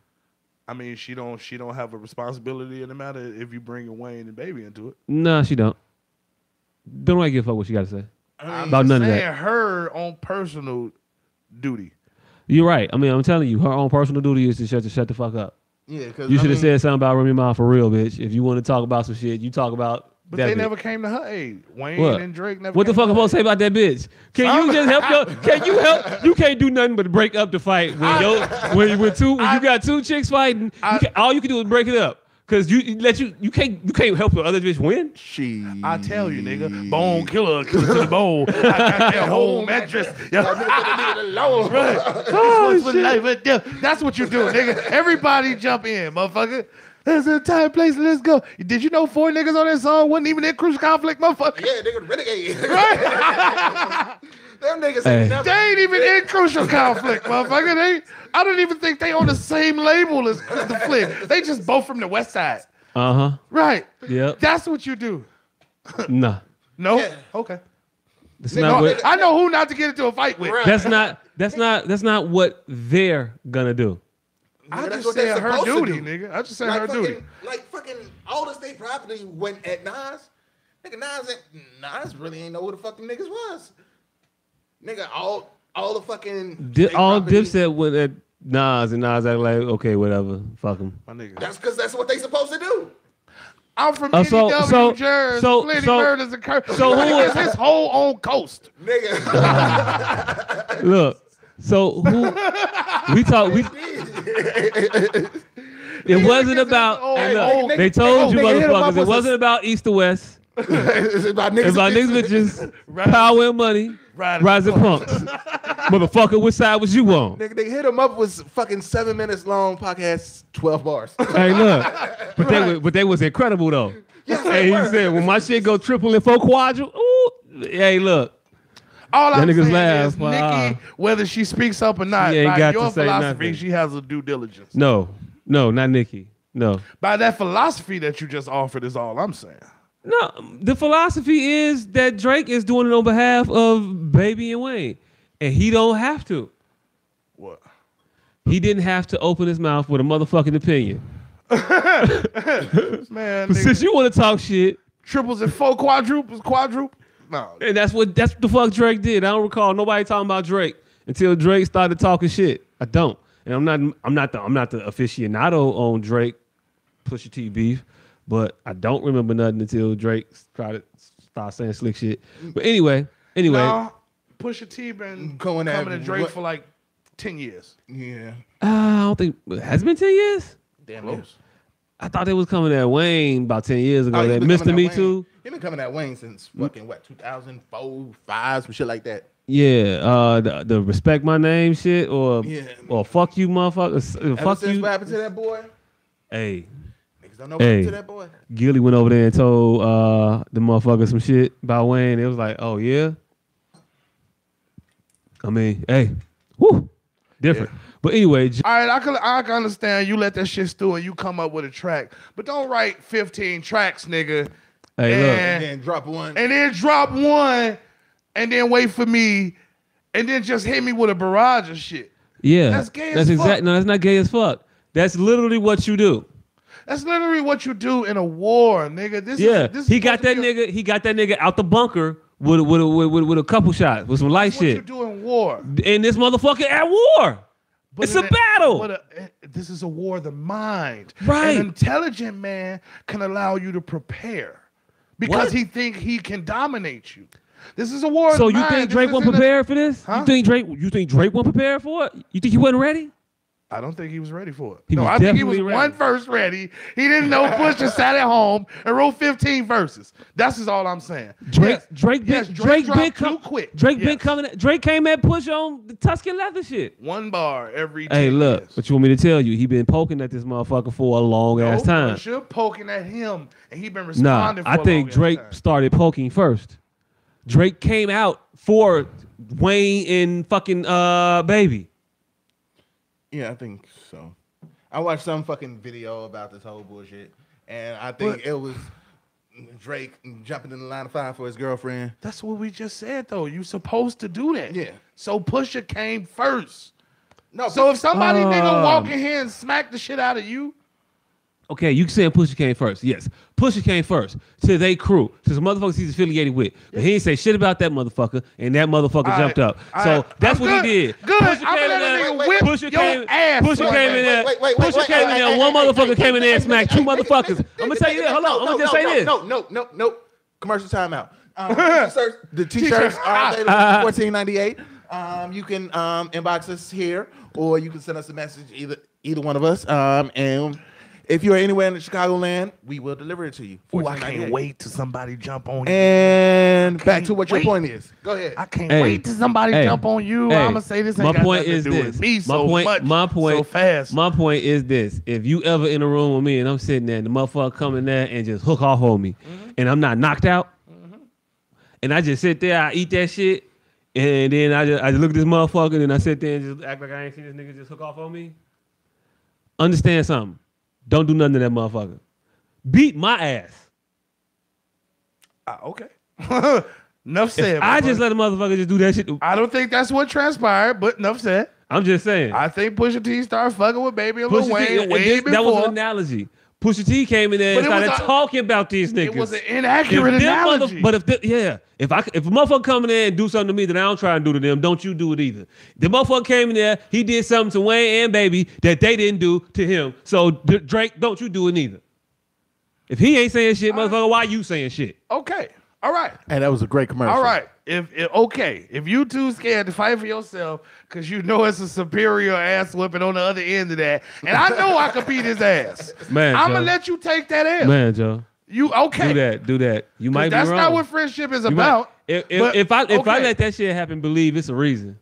I mean, she don't have a responsibility in the matter if you bring Wayne and Baby into it. Nah, she don't. Don't nobody give a fuck what she got to say about none of that. Her own personal duty. You're right. I mean, I'm telling you, her own personal duty is to shut the fuck up. Yeah, because you should have said something about Remy Ma for real, bitch. If you want to talk about some shit, you talk about. But that they bitch. never came to her aid. Wayne What? and Drake never. What the fuck I'm supposed to say about that bitch? Can you just help your? Can you help? You can't do nothing but break up the fight when you got two chicks fighting. All you can do is break it up. Cause you can't help the other bitch win. I tell you, nigga, bone killer to the bone. I got that whole mattress. That's what you do, nigga. Everybody jump in, motherfucker. There's a time, place, let's go. Did you know 4 niggas on that song wasn't even in crucial conflict, motherfucker? Yeah, nigga, renegade. Right? Them niggas they ain't even in crucial conflict, motherfucker. I don't even think they on the same label as the flick. They just both from the west side. Uh-huh. Right. Yep. That's what you do. Nah. No? Yeah. Okay. I know who not to get into a fight with. Right. That's not what they're gonna do. I just said her duty, nigga. I just said her duty. Like fucking all the state property went at Nas. Nigga, Nas really ain't know who the fucking niggas was. Nigga, all the fucking all Dipset went at Nas and Nas act like, okay, whatever, fuck him. My nigga. That's because that's what they supposed to do. I'm from NW, Jersey. Plenty murders occur. So who is his whole own coast? Nigga. Look, so who it wasn't about. They told you motherfuckers it wasn't about East or West. It's about niggas. It's about niggas bitches, power and money, rising punks. Motherfucker, which side was you on? Nigga, they hit him up with fucking 7 minutes long podcast, 12 bars. Hey, look, but they was incredible though. Yes, hey, he said when my shit go triple and 4 quadruple, ooh, hey, look. All I'm niggas saying laugh, is Nikki, whether she speaks up or not, ain't by got your to say philosophy, nothing. she has a due diligence. No, not Nikki. No. By that philosophy that you just offered is all I'm saying. No, the philosophy is that Drake is doing it on behalf of Baby and Wayne. And he don't have to. What? He didn't have to open his mouth with a motherfucking opinion. Man, but since you want to talk shit. Triples and 4 quadruples, no. And that's what the fuck Drake did. I don't recall nobody talking about Drake until Drake started talking shit. I don't. And I'm not the aficionado on Drake Pusha T beef, but I don't remember nothing until Drake tried to start saying slick shit. But anyway. No, Pusha T been coming to Drake for like 10 years. Yeah. I don't think has it been 10 years? Damn close. I thought they was coming at Wayne about 10 years ago. That Mr. Me Too. He been coming at Wayne since fucking 2004, 5, some shit like that. Yeah, the respect my name shit or fuck you motherfucker. Fuck you. What happened to that boy? Hey. Niggas don't know what happened to that boy. Gilly went over there and told the motherfucker some shit about Wayne. It was like, oh yeah. I mean, hey, whoo, different. Yeah. But anyway, all right, I can understand you let that shit stew and you come up with a track, but don't write 15 tracks, nigga. Hey, look, and then drop one, and then wait for me, and then just hit me with a barrage of shit. Yeah, that's gay as fuck. No, that's not gay as fuck. That's literally what you do. That's literally what you do in a war, nigga. He got that nigga out the bunker with a couple shots with some light shit. What you do in war? And this motherfucker at war. But it's a battle. This is a war of the mind. Right. An intelligent man can allow you to prepare because he think he can dominate you. This is a war of the mind. So you think Drake wasn't prepared for this? Huh? You think Drake wasn't prepared for it? You think he wasn't ready? I don't think he was ready for it. He was I think he was definitely one ready. verse ready. He didn't know Pusha sat at home and wrote 15 verses. That's just all I'm saying. Drake Drake dropped too quick. Drake been coming. Drake came at Pusha on the Tuscan Leather shit. One bar every 10 Hey, look, years. what you want me to tell you? He been poking at this motherfucker for a long ass time. Pusha poking at him, and he been Nah, responding for I a think long Drake ass time. started poking first. Drake came out for Wayne and fucking Baby. Yeah, I think so. I watched some fucking video about this whole bullshit, and I think it was Drake jumping in the line of fire for his girlfriend. That's what we just said, though. You supposed to do that. Yeah. So Pusha came first. No, So if somebody nigga walk in here and smack the shit out of you, Okay, you saying Pusha came first. Yes, Pusha came first to they crew, to some motherfuckers he's affiliated with. But he didn't say shit about that motherfucker, and that motherfucker jumped up. So that's what he did. Good. Pusha I'm came in gonna there. let a nigga whip Pusha your came, ass. Pusha came in there. Pusha came in there. One motherfucker came in there and smacked two motherfuckers. I'm gonna tell you this. Hold on. I'm gonna just say this. No. Commercial timeout. The t-shirts are available for $14.98. You can inbox us here, or you can send us a message, either one of us. And if you're anywhere in the Chicagoland, we will deliver it to you. Ooh, I can't wait till somebody jump on you. And back to what your point is. Go ahead. I can't wait till somebody jump on you. I'm gonna say this. Ain't got nothing to do with me so fast. My point is this: if you ever in a room with me and I'm sitting there, and the motherfucker coming there and just hook off on me, and I'm not knocked out, and I just sit there, I eat that shit, and then I just look at this motherfucker, and I sit there and just act like I ain't seen this nigga just hook off on me. Understand something? Don't do nothing to that motherfucker. Beat my ass. Okay. Enough said. I just let a motherfucker just do that shit. I don't think that's what transpired, but enough said. I'm just saying. I think Pusha T started fucking with Baby and Lil Pusha Wayne T, way before. that was an analogy. Pusha T came in there and started talking about these niggas. It was an inaccurate analogy. But if a motherfucker come in there and do something to me that I don't try and do to them, don't you do it either. The motherfucker came in there, he did something to Wayne and Baby that they didn't do to him. So Drake, don't you do it neither. If he ain't saying shit, motherfucker, why you saying shit? Okay. All right. And that was a great commercial. All right. If you too scared to fight for yourself because you know it's a superior ass whipping on the other end of that, and I know I could beat his ass. Man, I'm Joe. gonna let you take that L. Man, Joe. You okay? Do that. You might be wrong. That's not what friendship is about. If I let that shit happen, believe it's a reason.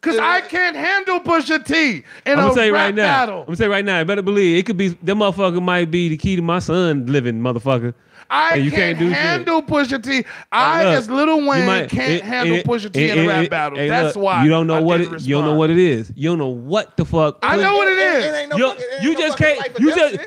Because I can't handle Pusha T in I'm a say rap right now. battle. I'm gonna say right now. Better believe it could be that motherfucker might be the key to my son living, motherfucker. I can't handle Pusha T. As Lil Wayne can't handle Pusha T in a rap battle. That's why you don't know what it. You don't know what it is. You don't know what the fuck. I know what it is. You just can't.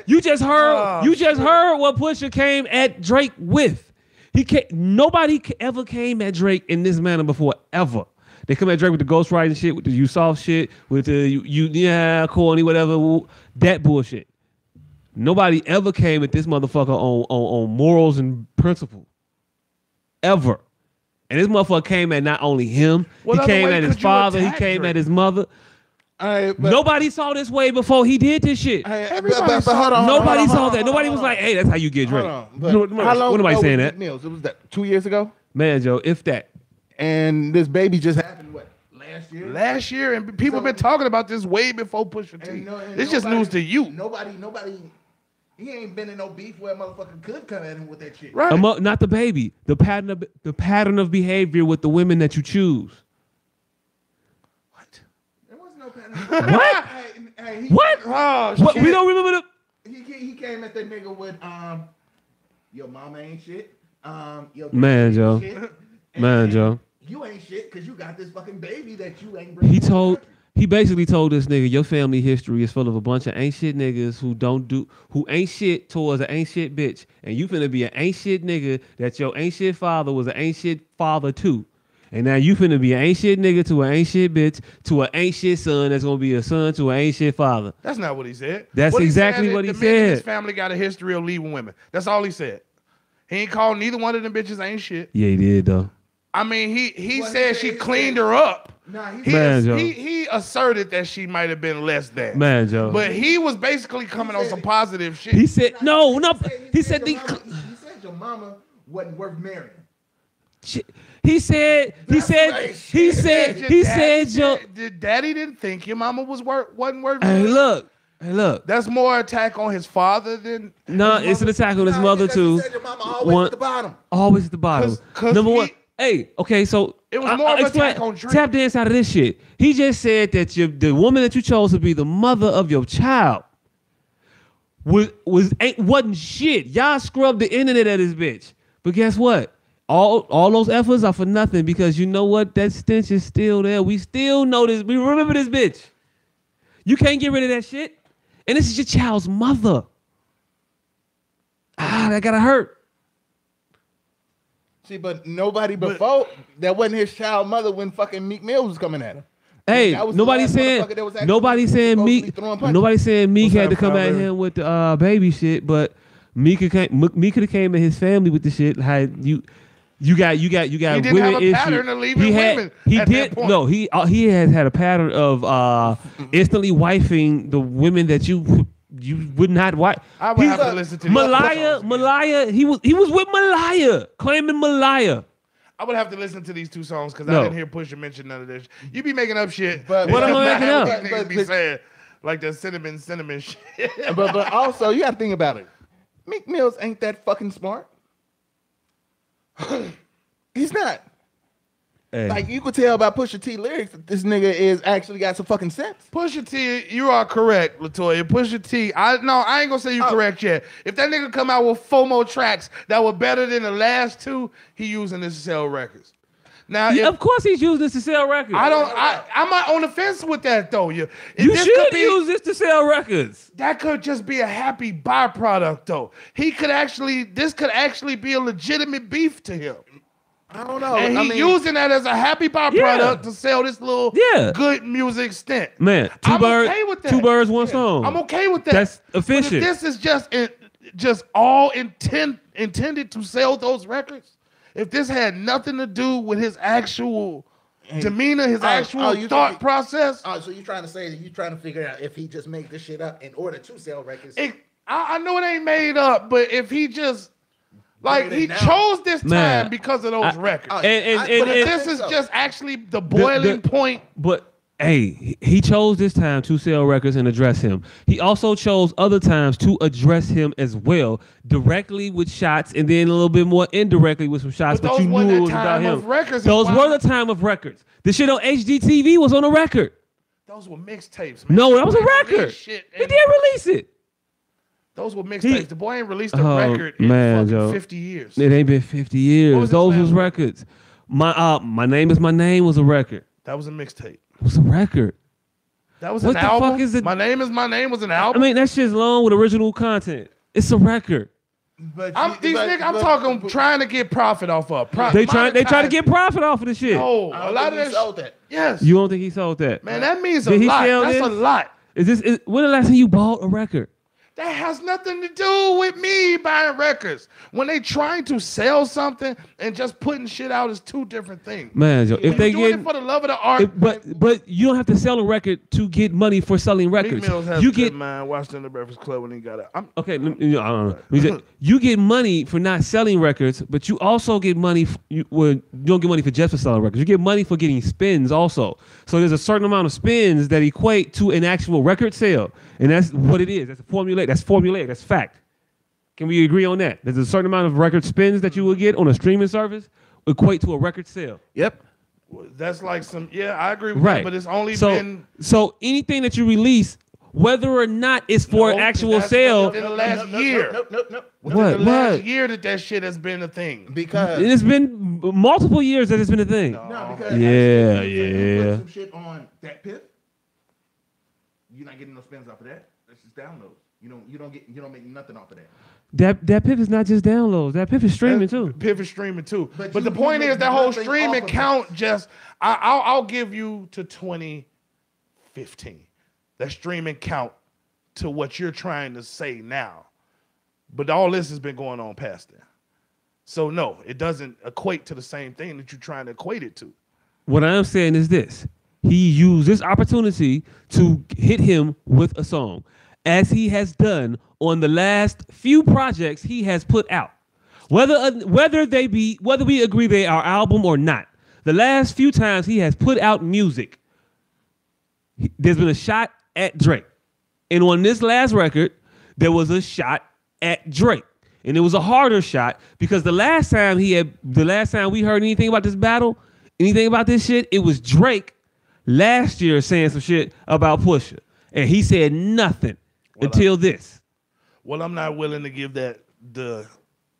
You just heard. You just heard what Pusha came at Drake with. He can't. Nobody ever came at Drake in this manner before ever. They come at Drake with the ghostwriting shit, with the you soft shit, with the corny whatever, that bullshit. Nobody ever came at this motherfucker on morals and principle. Ever. And this motherfucker came at not only him, he came at his father, he came at his mother. Nobody saw this way before he did this shit. Nobody saw that. Nobody was like, hey, that's how you get Drake. How long nobody ago saying was that. Mills? It was that 2 years ago? Man, Joe, if that. And this baby just happened, what, last year? And people been talking about this way before Pusha T. It's just news to you. Nobody, he ain't been in no beef where a motherfucker could come at him with that shit. Right. Not the baby. The pattern of behavior with the women that you choose. What? There was no pattern. What? What? Oh, what? shit. We don't remember the. He came at that nigga with your mama ain't shit. Your Man, Joe. Shit, Man, Joe. You ain't shit because you got this fucking baby that you ain't bringing. He basically told this nigga, your family history is full of a bunch of ain't shit niggas who ain't shit towards an ain't shit bitch. And you finna be an ain't shit nigga that your ain't shit father was an ain't shit father too. And now you finna be an ain't shit nigga to an ain't shit bitch to an ain't shit son that's gonna be a son to an ain't shit father. That's not what he said. That's exactly what he the men in his said. family got a history of leaving women. That's all he said. He ain't called neither one of them bitches ain't shit. Yeah, he did though. I mean, he said she cleaned her up. Nah, he asserted that she might have been less than. Man, Joe. But he was basically coming on some positive shit. He said no. He said he said your mama wasn't worth marrying. He said, yo. Daddy didn't think your mama wasn't worth. Hey, look. That's more attack on his father than. No, it's an attack on his mother too. Your mama always at the bottom. Always at the bottom. Number one. Hey, okay, so it was more of an attack on Drake. Tap dance out of this shit. He just said that the woman that you chose to be the mother of your child wasn't shit. Y'all scrubbed the internet at this bitch. But guess what? All those efforts are for nothing because you know what? That stench is still there. We still know this. We remember this bitch. You can't get rid of that shit. And this is your child's mother. That gotta hurt. See, but nobody before that wasn't his child mother when fucking Meek Mill was coming at him. Hey, nobody saying Meek had to come at him with the baby shit, but Meek could have came at his family with the shit. How you got he didn't women have a pattern of leaving women. He has had a pattern of instantly wifing the women that you would not wife. I would have to listen to Malaya. He was with Malaya, claiming Malaya. I would have to listen to these two songs because I didn't hear Pusha mention none of this. You be making up shit. But what am I making up? Niggas be saying like the cinnamon shit. but also you got to think about it. Meek Mills ain't that fucking smart. He's not. Hey. Like you could tell by Pusha T lyrics that this nigga is actually got some fucking sense. Pusha T, you are correct, Latoya. Pusha T, I ain't gonna say you correct yet. If that nigga come out with 4 more tracks that were better than the last 2, he using this to sell records. Now, of course he's using this to sell records. I'm not on the fence with that though. You should use this to sell records. That could just be a happy byproduct though. This could actually be a legitimate beef to him. I don't know. And he's using that as a happy byproduct to sell this little good music stint. Man, okay with that. 2 birds, 1 stone. I'm okay with that. That's efficient. But if this is just all intended to sell those records, if this had nothing to do with his actual demeanor, his actual thought process. So you're trying to say that you're trying to figure out if he just made this shit up in order to sell records? I know it ain't made up, but if he just... Like, he chose this time because of those records. But this is just actually the boiling point. But, hey, he chose this time to sell records and address him. He also chose other times to address him as well, directly with shots and then a little bit more indirectly with some shots, but you knew it was about him. Those were the time of records. The shit on HGTV was on a record. Those were mixtapes, man. No, that was a record. He did release it. Those were mixtapes. The boy ain't released a record in 50 years. It ain't been 50 years. Those was records. My Name Is My Name was a record. That was a mixtape. It was a record. That was an album? What the fuck is it? My Name Is My Name was an album? I mean, that shit's long with original content. It's a record. I'm talking trying to get profit off of. They try to get profit off of the shit. No, a lot of that sold that. Yes. You don't think he sold that? Man, that means a lot. That's a lot. When the last time you bought a record? That has nothing to do with me buying records. When they trying to sell something and just putting shit out is 2 different things. Man, Joe, if they get it for the love of the art, but you don't have to sell a record to get money for selling records. Meek Mills has a good mind watching the Breakfast Club when he got out. You get money for not selling records, but you also get money. You don't get money for just for selling records. You get money for getting spins also. So there's a certain amount of spins that equate to an actual record sale, and that's what it is. That's a formulaic. That's formulaic. That's fact. Can we agree on that? There's a certain amount of record spins that you will get on a streaming service equate to a record sale. Yep. That's like I agree with that, but it's only been... So anything that you release, whether or not it's for an actual sale... Within the last year. Nope. Within the last year that shit has been a thing. Because... It's been multiple years that it's been a thing. No, because... Yeah. You put some shit on that Piff, you're not getting no spins off of that. That's just downloads. You don't make nothing off of that. That Piff is not just downloads. That Piff is streaming too. Piff is streaming too. But the point is that whole streaming count just I'll give you to 2015. That streaming count to what you're trying to say now. But all this has been going on past then. So no, it doesn't equate to the same thing that you're trying to equate it to. What I'm saying is this. He used this opportunity to hit him with a song, as he has done on the last few projects he has put out. Whether we agree they are album or not. The last few times he has put out music, there's been a shot at Drake. And on this last record, there was a shot at Drake. And it was a harder shot because the last time we heard anything about this battle, anything about this shit, it was Drake last year saying some shit about Pusha. And he said nothing until this. Well, I'm not willing to give that the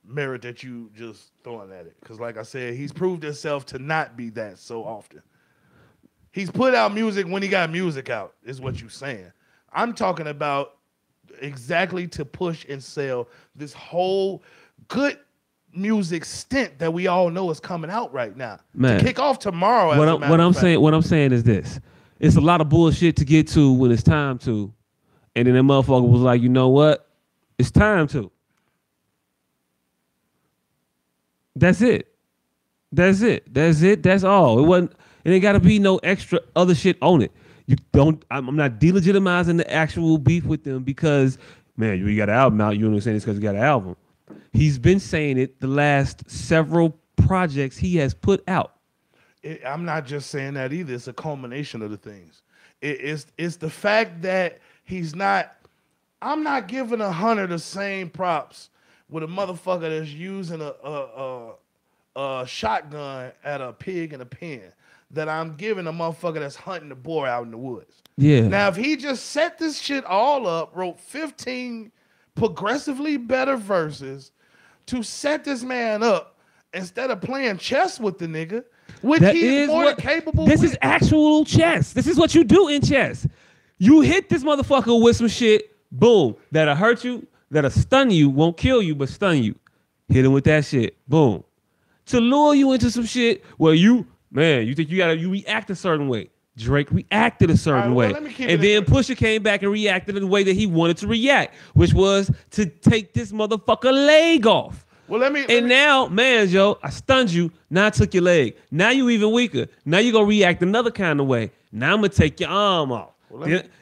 merit that you just throwing at it. Because like I said, he's proved himself to not be that so often. He's put out music when he got music out, is what you're saying. I'm talking about exactly to push and sell this whole good music stint that we all know is coming out right now. Man, to kick off tomorrow. What I'm saying is this. It's a lot of bullshit to get to when it's time to. And then that motherfucker was like, you know what? It's time to. That's it. That's all. It ain't gotta be no extra other shit on it. I'm not delegitimizing the actual beef with them because, man, you got an album out. You understand this because you got an album. He's been saying it the last several projects he has put out. I'm not just saying that either. It's a culmination of the things. It's the fact that he's not. I'm not giving Hunter the same props with a motherfucker that's using a shotgun at a pig in a pen that I'm giving a motherfucker that's hunting the boar out in the woods. Yeah. Now, if he just set this shit all up, wrote 15 progressively better verses to set this man up instead of playing chess with the nigga, which he's more than capable This with. is actual chess. This is what you do in chess. You hit this motherfucker with some shit, boom, that'll hurt you, that'll stun you, won't kill you, but stun you. Hit him with that shit, boom. To lure you into some shit where you think you react a certain way. Drake reacted a certain way. And then Pusha came back and reacted in the way that he wanted to react, which was to take this motherfucker leg off. Now, man, Joe, I stunned you. Now I took your leg. Now you even weaker. Now you're going to react another kind of way. Now I'm going to take your arm off.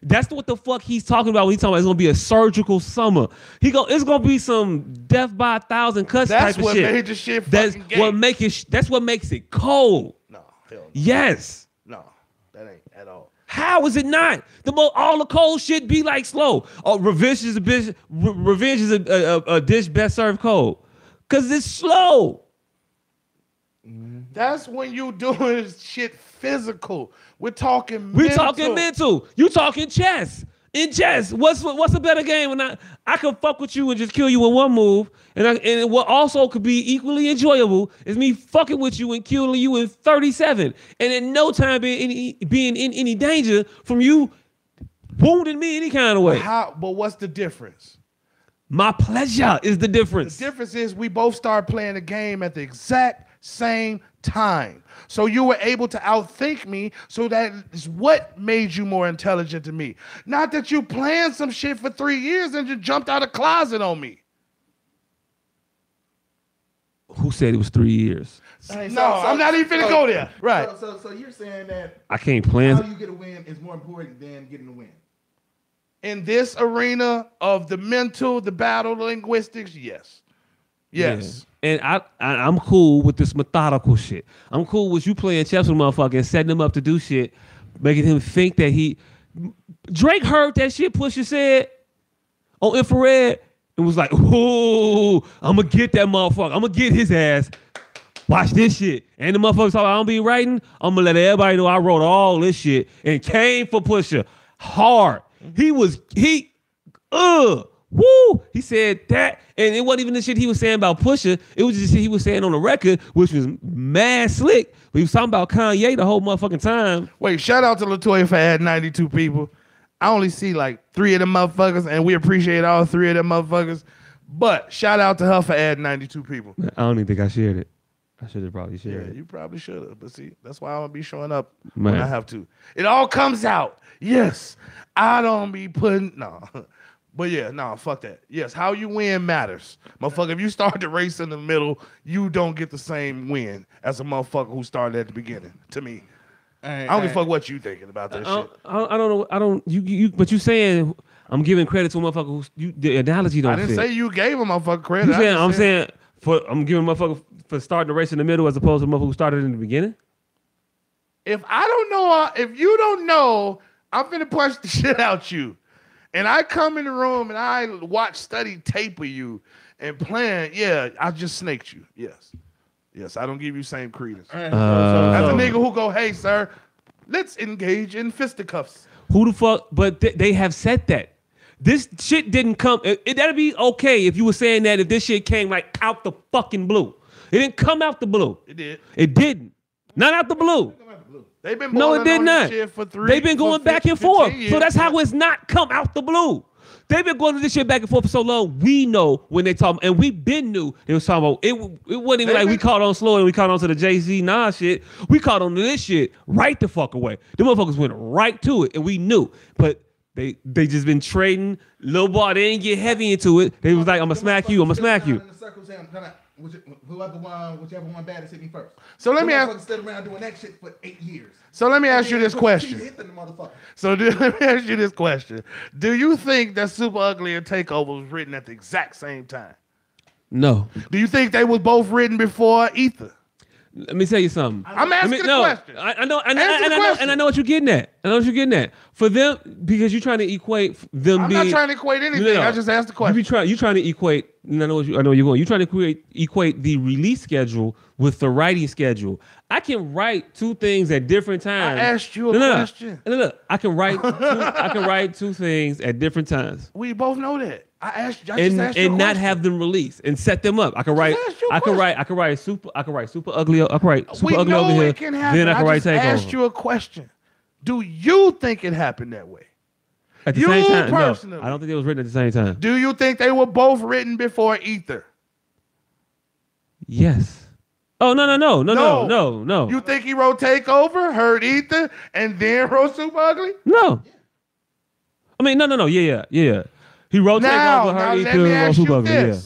That's what the fuck he's talking about when he's talking about it's going to be a surgical summer. It's going to be some death by 1,000 cuts type of shit. That's what made the shit fucking gay. That's what makes it cold. No, hell no. Yes. No, that ain't at all. How is it not? All the cold shit be like slow. Oh, revenge is a dish best served cold. Because it's slow. That's when you doing shit physical. We're talking mental. You talking chess. In chess, what's a better game when I can fuck with you and just kill you in one move, and what also could be equally enjoyable is me fucking with you and killing you in 37, and in no time being in any danger from you wounding me any kind of way. But what's the difference? My pleasure is the difference. The difference is we both started playing the game at the exact same time. So you were able to outthink me, so that is what made you more intelligent than me. Not that you planned some shit for 3 years and just jumped out of the closet on me. Who said it was 3 years? I'm not even finna go there. Right. So you're saying that I can't plan. How you get a win is more important than getting a win. In this arena of the mental, the battle, the linguistics, yes. Yes. Yeah. And I'm cool with this methodical shit. I'm cool with you playing chess with motherfucker and setting him up to do shit, making him think that Drake heard that shit Pusha said on infrared and was like, ooh, I'm going to get that motherfucker. I'm going to get his ass. Watch this shit. And the motherfucker talking, I don't be writing. I'm going to let everybody know I wrote all this shit and came for Pusha hard. He said that, and it wasn't even the shit he was saying about Pusha. It was just shit he was saying on the record, which was mad slick. But he was talking about Kanye the whole motherfucking time. Wait, shout out to LaToya for adding 92 people. I only see like 3 of them motherfuckers, and we appreciate all 3 of them motherfuckers. But shout out to her for adding 92 people. I don't even think I shared it. I should have probably shared it. You probably should have. But see, that's why I'm going to be showing up when I have to. It all comes out. Yes. I don't be putting... No. But yeah, fuck that. Yes, how you win matters. Motherfucker, if you start the race in the middle, you don't get the same win as a motherfucker who started at the beginning, to me. I don't give a fuck what you thinking about that shit. I don't know. But you saying I'm giving credit to a motherfucker the analogy don't fit. I didn't say you gave a motherfucker credit. I'm saying I'm giving a motherfucker for starting the race in the middle as opposed to a motherfucker who started in the beginning? If I don't know, if you don't know, I'm finna punch the shit out you. And I come in the room and I study tape of you and plan, yeah, I just snaked you. Yes. Yes, I don't give you same credence. As a nigga who go, hey, sir, let's engage in fisticuffs. Who the fuck? But they have said that. This shit didn't come. That'd be okay if you were saying that if this shit came like out the fucking blue. It didn't come out the blue. It did. It didn't. Not out the blue. They've been no, it did not. They've been going back and forth. Years. So that's how it's not come out the blue. They've been going to this shit back and forth for so long. We know when they talk, and we been knew they was talking about. It wasn't even like we caught on slow and we caught on to the Jay-Z Nas shit. We caught on to this shit right the fuck away. The motherfuckers went right to it, and we knew. But they just been trading. Lil Boy, they didn't get heavy into it. They was like, I'm gonna smack you. I'm gonna smack you. Whichever one bad is hit me first. So let me ask. Stood around doing that shit for 8 years. So let me ask you this question. Let me ask you this question. Do you think that Super Ugly and Takeover was written at the exact same time? No. Do you think they was both written before Ether? Let me tell you something. I'm asking the question. I know, and I know what you're getting at. I know what you're getting at. For them, because you're trying to equate them I'm being. not trying to equate anything. No. I just asked the question. You're trying to equate. I know where you're going. You're trying to equate the release schedule with the writing schedule. I can write two things at different times. I asked you a question. Look, I can write two things at different times. We both know that. I just asked you and not have them released and set them up. I can write super ugly. I can write super ugly over here. Then I can write Takeover. I asked you a question. Do you think it happened that way? At the same time, personally, no, I don't think it was written at the same time. Do you think they were both written before Ether? Yes. Oh no. You think he wrote Takeover, heard Ether, and then wrote Super Ugly? No. I mean, no. Yeah. He wrote Takeover, heard Ether, and wrote Super Ugly. Yeah.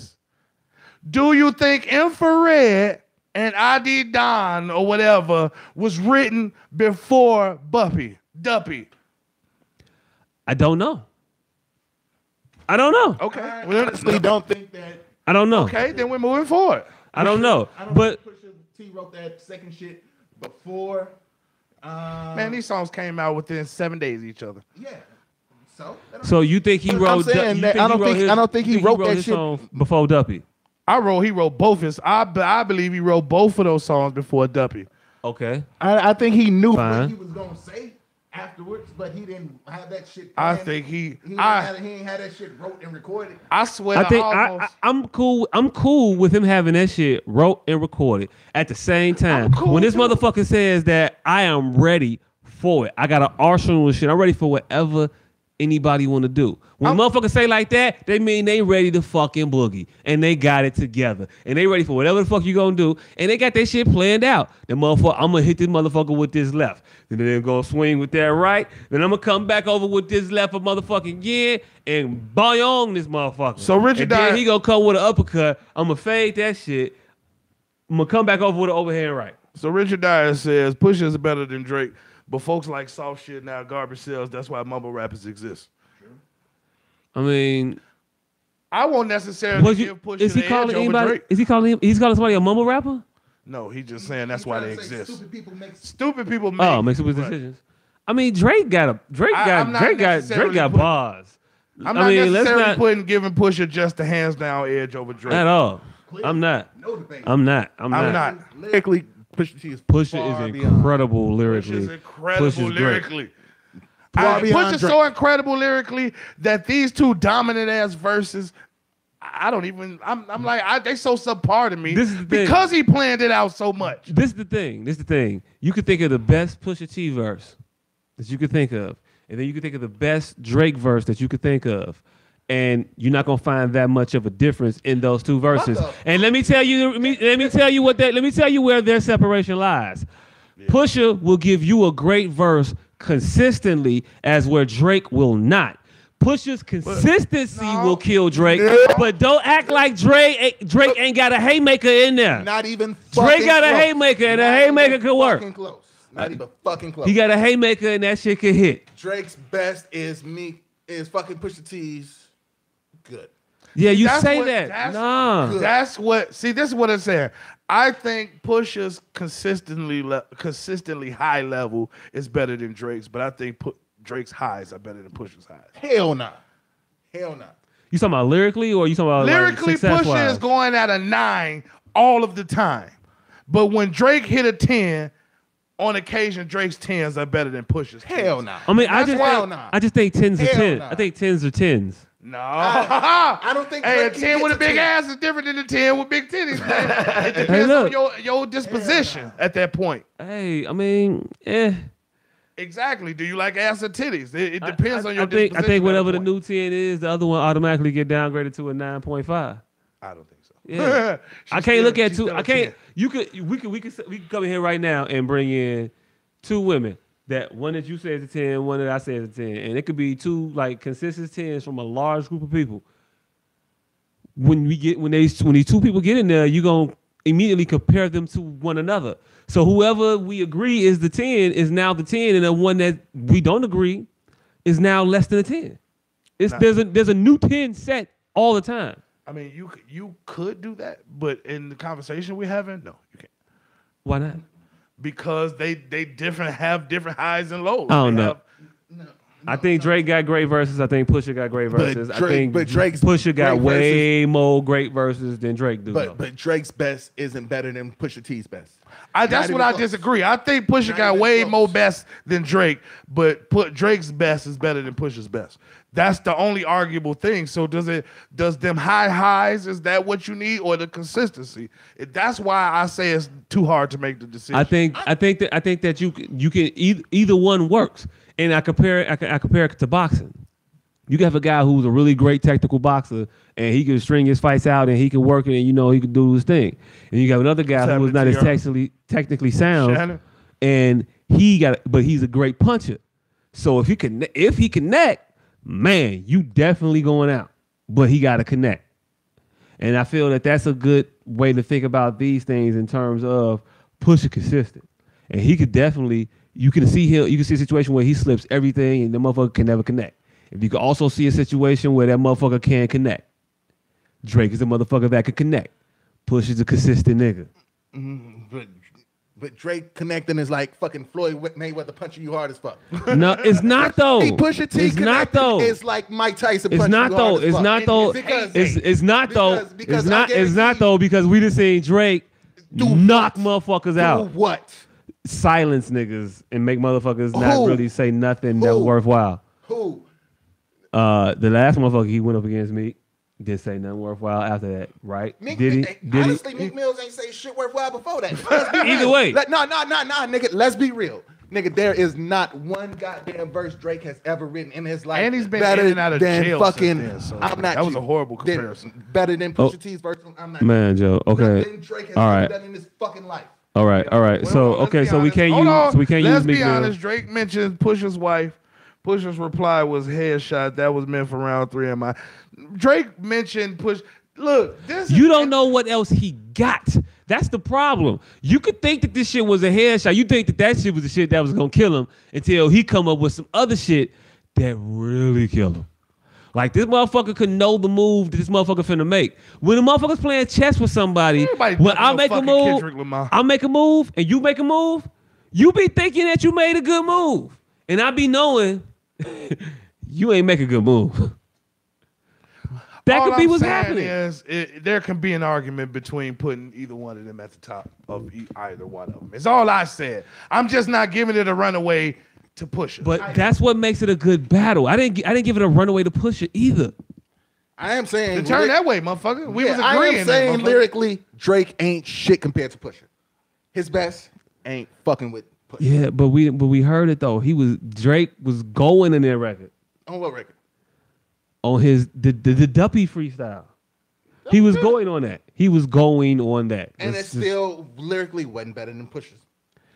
Do you think Infrared and ID Don or whatever was written before Duppy? I don't know. Okay. I honestly don't think that. I don't know. Okay, then we're moving forward. I don't know. But Pusha T wrote that second shit before. Man, these songs came out within 7 days of each other. Yeah. So you think he wrote? I don't think he wrote that shit song before Duppy. He wrote both his. I believe he wrote both of those songs before Duppy. Okay. I think he knew what he was gonna say afterwards, but he didn't have that shit planned. I think he ain't had that shit wrote and recorded. I swear. I'm cool with him having that shit wrote and recorded at the same time. When this motherfucker says that I am ready for it, I got an arsenal of shit. I'm ready for whatever anybody want to do. When motherfuckers say like that, they mean they ready to fucking boogie. And they got it together. And they ready for whatever the fuck you gonna do. And they got that shit planned out. The motherfucker, I'm gonna hit this motherfucker with this left. Then they're gonna swing with that right. Then I'm gonna come back over with this left of motherfucking again and boing this motherfucker. So Richard and then he gonna come with an uppercut. I'm gonna fade that shit. I'm gonna come back over with an overhand right. So Richard Dyer says Pusha is better than Drake. But folks like soft shit now, garbage sells. That's why mumble rappers exist. I mean, I won't necessarily give Pusha the edge over Drake. Is he calling somebody a mumble rapper? No, he's just saying that's why they exist. Stupid people make make stupid decisions. I mean, Drake got bars. I'm not necessarily giving Pusha just the hands down edge over Drake at all. I'm not. No debate. I'm not. Lyrically, Pusha is incredible lyrically. Pusha's so incredible lyrically that these two dominant ass verses, I'm like, they so subpar to me because he planned it out so much. This is the thing. You could think of the best Pusha T verse that you could think of, and then you could think of the best Drake verse that you could think of. And you're not gonna find that much of a difference in those two verses. And let me tell you where their separation lies. Yeah. Pusha will give you a great verse consistently, as where Drake will not. Pusha's consistency will kill Drake, but don't act like Drake ain't got a haymaker in there. Not even Drake got a haymaker, and a haymaker could work. Not even fucking close. He got a haymaker, and that shit could hit. Drake's best is fucking Pusha T's. Good. Yeah, you That's say what- that. that's- Nah. That's what. See, this is what I'm saying. I think Pusha's consistently high level is better than Drake's, but I think Drake's highs are better than Pusha's highs. Hell nah. Hell nah. You talking about lyrically or you talking about Lyrically, like, success-wise? Pusha is going at a 9 all of the time, but when Drake hit a 10, on occasion Drake's 10s are better than Pusha's. Hell nah. I mean, Hell nah. I just think 10s are Hell 10s. nah. I think 10s are 10s. No, I don't think. Hey, a Drake can 10 get with a to big 10. ass is different than a 10 with big titties, man. It depends look. on your disposition at that point. Hey, I mean, Exactly. Do you like ass or titties? It depends on your I think disposition. whatever at the that new 10 is, the other one automatically get downgraded to a 9.5. point. I don't think so. Yeah. She's I can't still- look at she's two. still a I can't. 10. We could come in here right now and bring in two women. That one that you say is a 10, one that I say is a 10, and it could be two like consistent 10s from a large group of people. When these two people get in there, you gonna immediately compare them to one another. So whoever we agree is the 10 is now the 10, and the one that we don't agree is now less than a 10. There's a new 10 set all the time. I mean, you could do that, but in the conversation we're having, no, you can't. Why not? Because they have different highs and lows. I don't They know. have- I think Drake got great verses. I think Pusha got great verses. I think Drake's Pusha got great way more great verses than Drake do. though. But Drake's best isn't better than Pusha T's best. That's Not what even I close. disagree. I think Pusha Not got even way close. more best than Drake, but Drake's best is better than Pusha's best. That's the only arguable thing. So does them high highs, is that what you need, or the consistency? That's why I say it's too hard to make the decision. I think that you can either one works, and I compare it to boxing. You can have a guy who's a really great technical boxer, and he can string his fights out, and he can work it, and he can do his thing. And you got another guy who is not as technically sound, Shannon? and but he's a great puncher. So if he connect, man, you definitely going out. But he got to connect, and I feel that that's a good way to think about these things in terms of Pusha consistent, and he could definitely. You can see a situation where he slips everything, and the motherfucker can never connect. If you can also see a situation where that motherfucker can connect. Drake is a motherfucker that can connect. Push is a consistent nigga. But Drake connecting is like fucking Floyd Mayweather punching you hard as fuck. No, it's not though. He Pusha T it's not though. It's like Mike Tyson It's punching not you though. hard as It's fuck. not though. Because- It's not though. because It's I not. It's not guarantee though because we just seen Drake knock motherfuckers Do out, what? silence niggas, and make motherfuckers not Who? really say nothing that was Who? worthwhile. Who? The last motherfucker he went up against me didn't say nothing worthwhile after that, right? Meek, Did he? honestly, Meek Mills ain't say shit worthwhile before that. Either way. No, nigga. Let's be real. Nigga, there is not one goddamn verse Drake has ever written in his life. And he's been better in and out of than jail fucking. since then, so I'm not. that was you. a horrible Than- comparison. Better than Pusha T's verse. I'm not. Man, Joe. Okay. Nothing Drake has All ever right. done in his fucking life. All right. Hold on, So let's okay. be So we honest. can't Hold on. use. We can't Let's use Meek be Mill. honest. Drake mentioned Pusha's wife. Pusha's reply was headshot. That was meant for round 3 of my. Drake mentioned Push. Look, this. You don't know what else he got. That's the problem. You could think that this shit was a headshot. You think that shit was the shit that was gonna kill him until he come up with some other shit that really killed him. Like this motherfucker could know the move that this motherfucker finna make. When the motherfucker's playing chess with somebody, Everybody when doesn't I know make a fucking move, Kendrick Lamar. I make a move, and you make a move, you be thinking that you made a good move, and I be knowing you ain't make a good move. That could be what's happening. There can be an argument between putting either one of them at the top of either one of them. It's all I said. I'm just not giving it a runaway to Pusha. But that's what makes it a good battle. I didn't give it a runaway to Pusha either. I am saying. turn that way, motherfucker. We was I agreeing. am saying that, motherfucker. lyrically, Drake ain't shit compared to Pusha. His best ain't fucking with Pusha. Yeah, but we heard it though. Drake was going in their record On what record? on his the Duppy freestyle. He was going on that. He was going on that. And Let's it just- still lyrically wasn't better than Pusha's.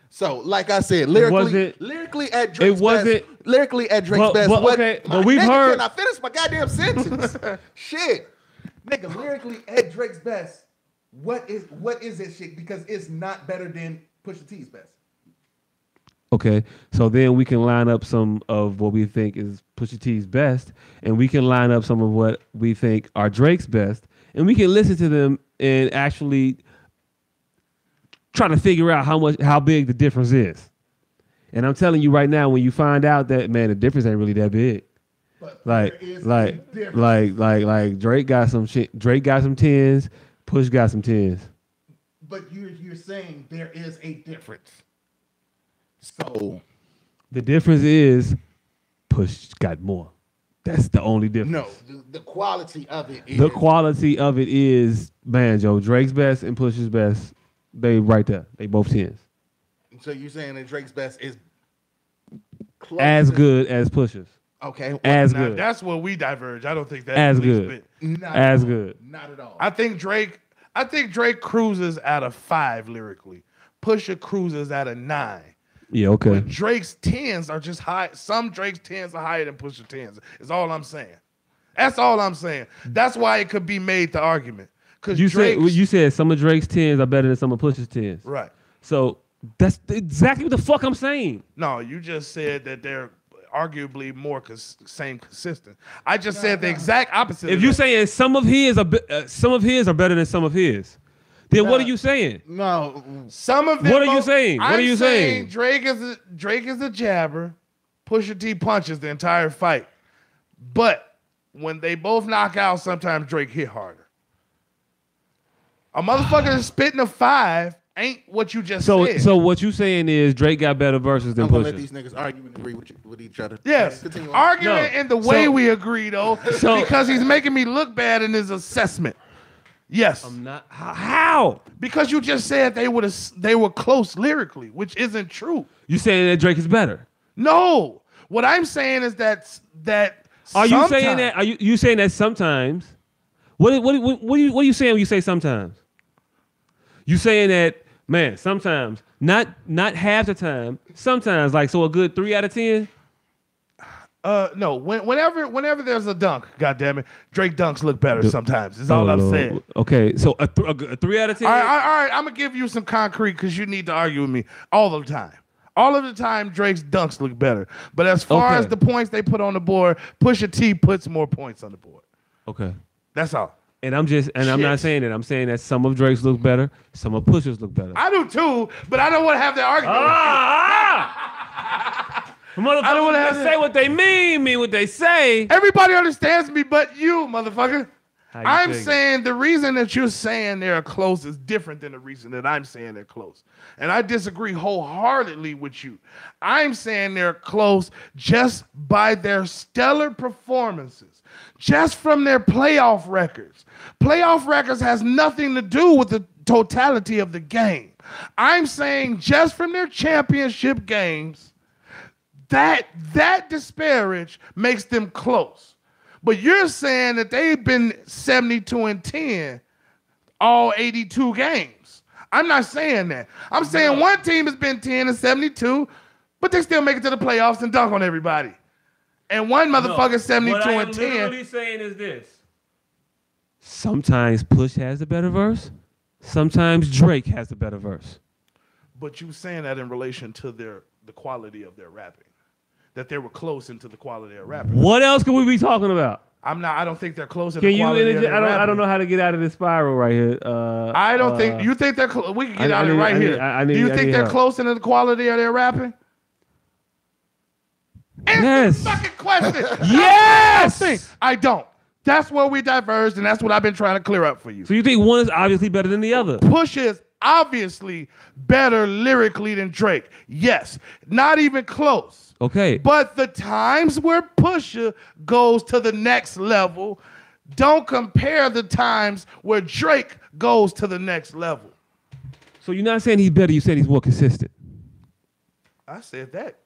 So, like I said, lyrically at Drake's best, lyrically at Drake's best. But we've heard. Can I finish my goddamn sentence? Shit, nigga, lyrically at Drake's best. What is it shit? Because it's not better than Pusha T's best. Okay, so then we can line up some of what we think is Pusha T's best, and we can line up some of what we think are Drake's best, and we can listen to them and actually try to figure out how big the difference is. And I'm telling you right now, when you find out that, man, the difference ain't really that big. But Like Drake got some shit. Drake got some 10s. Push got some 10s. But you're saying there is a difference. So the difference is Push got more. That's the only difference. No, the quality of it is. The quality of it is, man, Joe, Drake's best and Push's best, they right there. They both 10s. So you're saying that Drake's best is close as good as Push's. Okay. Well, as now, good. that's where we diverge. I don't think that as good. As good. Not at all. I think Drake cruises at a 5 lyrically. Pusha cruises at a 9. Yeah, okay. But Drake's 10s are just high. Some Drake's 10s are higher than Pusha 10s. Is all I'm saying. That's all I'm saying. That's why it could be made the argument. Because you said some of Drake's 10s are better than some of Pusha's 10s. Right. So that's exactly what the fuck I'm saying. No, you just said that they're arguably more consistent. I just said the exact opposite. If you're saying some of his are better than some of his, then what are you saying? No, some of them. What are you saying? What I'm are you saying? Drake is a jabber. Pusha T punches the entire fight, but when they both knock out, sometimes Drake hit harder. A motherfucker spitting a 5 ain't what you just said. So what you saying is Drake got better verses than I'm gonna Pusha. let these niggas argue and agree with each other. Yes, arguing in the way we agree though, because he's making me look bad in his assessment. Yes, I'm not. How? Because you just said they were close lyrically, which isn't true. You saying that Drake is better? No, what I'm saying is that. Are you saying that? Are you saying that sometimes? What are you saying when you say sometimes? You saying that, man, sometimes, not half the time, sometimes, like, so a good 3 out of 10? No, whenever there's a dunk, goddammit, Drake dunks look better sometimes. Is all I'm saying. Okay, so a 3 out of 10? All right, I'm going to give you some concrete because you need to argue with me all the time. All of the time, Drake's dunks look better. But as far as the points they put on the board, Pusha T puts more points on the board. Okay. That's all. And I'm not saying that. I'm saying that some of Drake's look better, some of Pusha's look better. I do too, but I don't want to have that argument. I don't want to say what they mean what they say. Everybody understands me but you, motherfucker. I'm saying the reason that you're saying they're close is different than the reason that I'm saying they're close. And I disagree wholeheartedly with you. I'm saying they're close just by their stellar performances, just from their playoff records. Playoff records has nothing to do with the totality of the game. I'm saying just from their championship games, that disparage makes them close. But you're saying that they've been 72-10 all 82 games. I'm not saying that. I'm saying one team has been 10-72, but they still make it to the playoffs and dunk on everybody. And one motherfucker 72-10. What I'm literally saying is this. Sometimes Push has a better verse. Sometimes Drake has a better verse. But you saying that in relation to the quality of their rapping. That they were close into the quality of rapping. What else can we be talking about? I don't think they're close to the quality of their rapping. I don't know how to get out of this spiral right here. I don't think you think they're close. We can get out of it right here. Do you think they're close into the quality of their rapping? Answer the fucking question. Yes. I don't. That's where we diverged, and that's what I've been trying to clear up for you. So you think one is obviously better than the other? Push is obviously better lyrically than Drake. Yes. Not even close. Okay. But the times where Pusha goes to the next level don't compare the times where Drake goes to the next level. So you're not saying he's better, you said he's more consistent. I said that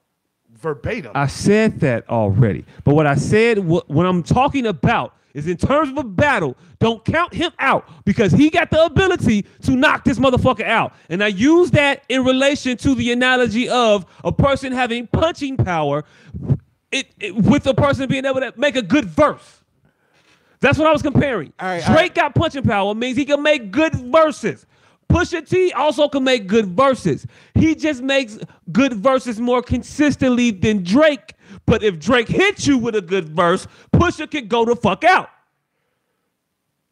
verbatim. I said that already. But what I said, what I'm talking about is in terms of a battle, don't count him out because he got the ability to knock this motherfucker out. And I use that in relation to the analogy of a person having punching power with a person being able to make a good verse. That's what I was comparing. All right, Drake got punching power means he can make good verses. Pusha T also can make good verses. He just makes good verses more consistently than Drake. But if Drake hits you with a good verse, Pusha can go the fuck out.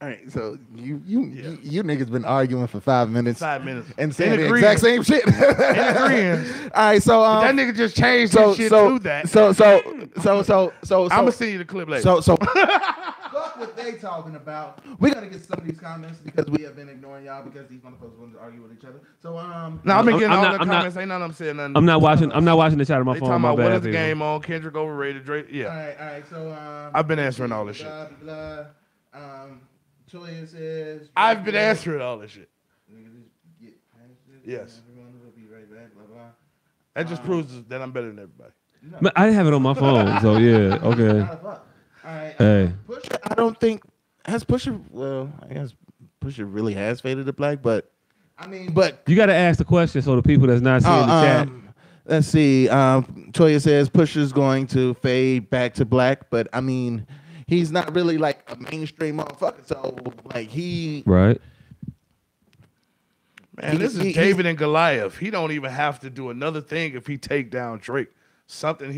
All right, so you niggas been arguing for 5 minutes. 5 minutes. And saying the exact same shit. In agreement. All right, so that nigga just changed his shit to that. So I'm gonna send you the clip later. So fuck what they talking about. We gotta get some of these comments because we have been ignoring y'all because these motherfuckers want to argue with each other. So no, I've been getting all the comments. Ain't none of them saying nothing. I'm not watching the chat on my they phone. Talking my about bad, what is the game on? Kendrick overrated. Drake. Yeah. All right. So I've been answering all this shit. Toya says I've been answering all this shit. Yes. We'll be right back. Blah blah. That just proves that I'm better than everybody. No. I didn't have it on my phone, so yeah, okay. All right. Hey. Pusha, I don't think has Pusha. Well, I guess Pusha really has faded to black, but I mean, but you got to ask the question so the people that's not seeing the chat. Let's see. Toya says Pusha's going to fade back to black, but I mean, he's not really like a mainstream motherfucker. So like he right. Man, this is David and Goliath. He don't even have to do another thing if he take down Drake. Something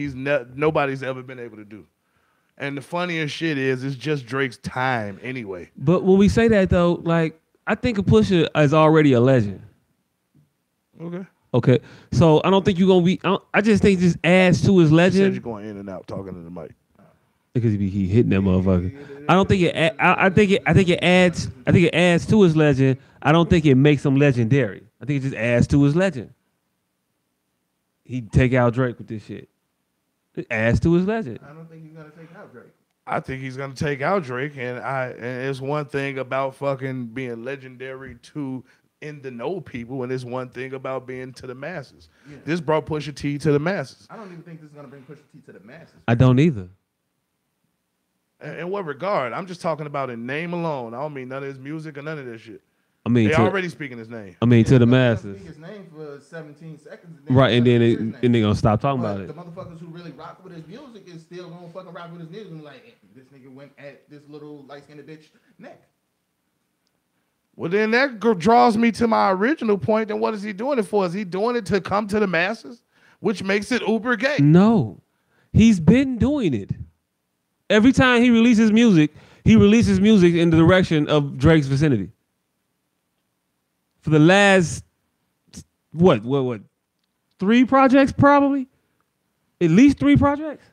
nobody's ever been able to do. And the funniest shit is it's just Drake's time anyway. But when we say that though, like I think a Pusha is already a legend. Okay. So I don't think you're gonna be. I just think this adds to his legend. You said you're going in and out talking to the mic. Because he hitting that motherfucker. I don't think it. I think it adds. I think it adds to his legend. I don't think it makes him legendary. I think it just adds to his legend. He'd take out Drake with this shit. It adds to his legend. I don't think he's gonna take out Drake. I think he's gonna take out Drake, and it's one thing about fucking being legendary to in the know people, and it's one thing about being to the masses. Yeah. This brought Pusha T to the masses. I don't even think this is gonna bring Pusha T to the masses. I don't either. In what regard? I'm just talking about in name alone. I don't mean none of his music or none of this shit. I mean, they already speaking his name. I mean, to the masses. Speak his name for 17 seconds. Right, and then they gonna stop talking about it. The motherfuckers who really rock with his music is still gonna fucking rock with his music. And like, this nigga went at this little light-skinned bitch neck. Well, then that draws me to my original point. Then what is he doing it for? Is he doing it to come to the masses, which makes it uber gay? No, he's been doing it. Every time he releases music in the direction of Drake's vicinity. For the last, what, 3 projects probably? At least 3 projects?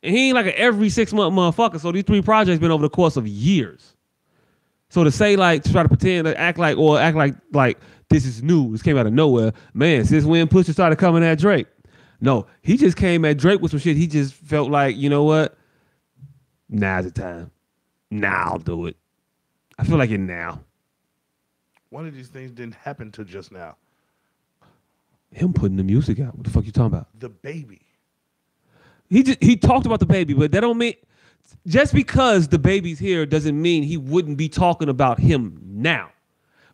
And he ain't like an every 6-month motherfucker, so these 3 projects been over the course of years. So to say like, to try to pretend, to act like this is new, this came out of nowhere, man, since when Pusha started coming at Drake? No, he just came at Drake with some shit. He just felt like, you know what? Now's the time. Now I'll do it. I feel like it now. One of these things didn't happen to just now. Him putting the music out. What the fuck you talking about? The baby. He talked about the baby, but that don't mean just because the baby's here doesn't mean he wouldn't be talking about him now.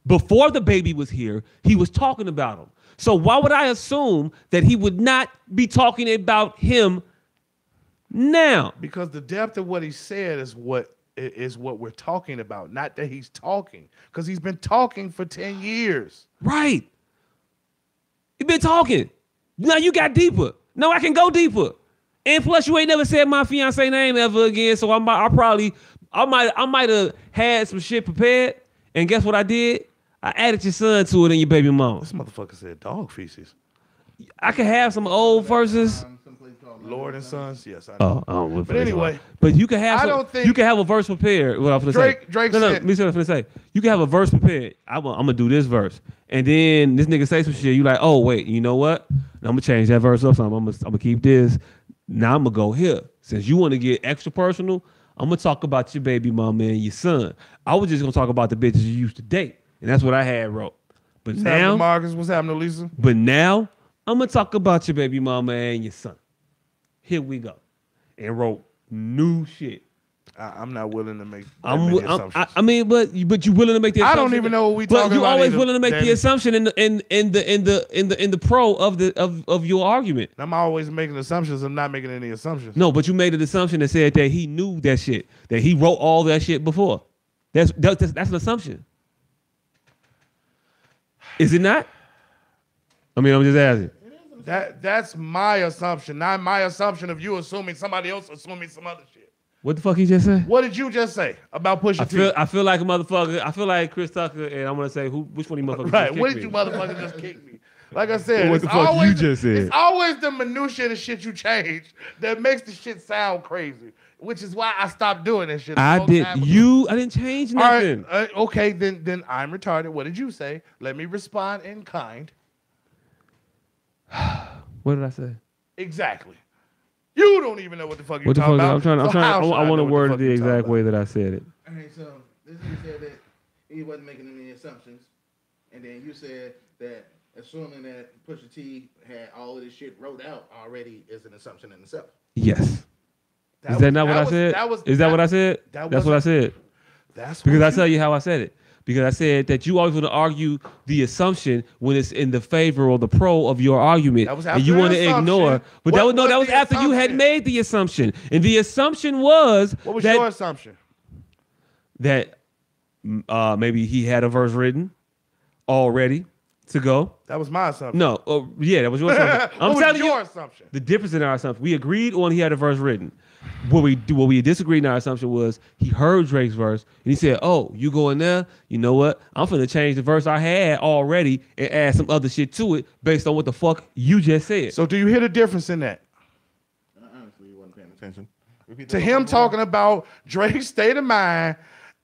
Before the baby was here, he was talking about him. So why would I assume that he would not be talking about him now? Because the depth of what he said is what we're talking about, not that he's talking. Because he's been talking for 10 years. Right. You've been talking. Now you got deeper. Now I can go deeper. And plus you ain't never said my fiance name ever again, so I might have had some shit prepared. And guess what I did? I added your son to it and your baby mama. This motherfucker said dog feces. I could have some old verses. Lord and Sons, yes, I know. Oh, but anyway, but you can have. You can have a verse prepared. What I'm gonna say. Drake no, said. Me see what I'm gonna say. You can have a verse prepared. I'm gonna do this verse, and then this nigga say some shit. You like, oh wait, you know what? I'm gonna change that verse up. So I'm gonna keep this. Now I'm gonna go here. Since you want to get extra personal, I'm gonna talk about your baby mama and your son. I was just gonna talk about the bitches you used to date, and that's what I had wrote. But what's now, happening, Marcus, what's happening, Lisa? But now I'm gonna talk about your baby mama and your son. Here we go. And wrote new shit. I'm not willing to make assumptions. I mean, but you willing to make the assumption. I don't even know what we talking about. But you always either, willing to make Danny. the assumption in the pro of your argument. I'm always making assumptions. I'm not making any assumptions. No, but you made an assumption that said that he knew that shit, that he wrote all that shit before. That's an assumption. Is it not? I mean, I'm just asking. That's my assumption, not my assumption of you assuming somebody else assuming some other shit. What the fuck he just said? What did you just say about Pusha T? I feel like a motherfucker. I feel like Chris Tucker, and I'm gonna say which one of you motherfuckers? Right. What did you motherfuckers just kick me? Like I said, What the fuck you just said? It's always the minutia of the shit you change that makes the shit sound crazy, which is why I stopped doing this shit. I didn't change nothing. All right, okay, then I'm retarded. What did you say? Let me respond in kind. What did I say? Exactly. You don't even know what the fuck you're talking about. I want to word it the exact way that I said it. All right, so this nigga said that he wasn't making any assumptions, and then you said that assuming that Pusha T had all of this shit wrote out already is an assumption in itself. Yes. Is that not what I said? Is that what I said? That's what I said. That's because I tell you how I said it. Because I said that you always want to argue the assumption when it's in the favor or the pro of your argument, and you want to ignore. But that was after you had made the assumption, and the assumption was what was your assumption? That maybe he had a verse written already to go. That was my assumption. No, that was your assumption. I'm telling you, assumption? The difference in our assumption. We agreed on he had a verse written. What we disagreed in our assumption was he heard Drake's verse and he said, "Oh, you go in there? You know what? I'm finna change the verse I had already and add some other shit to it based on what the fuck you just said." So do you hear the difference in that? Honestly, you wasn't paying attention. To him talking about Drake's state of mind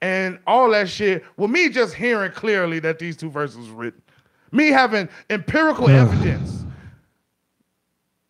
and all that shit, with me just hearing clearly that these two verses were written, me having empirical evidence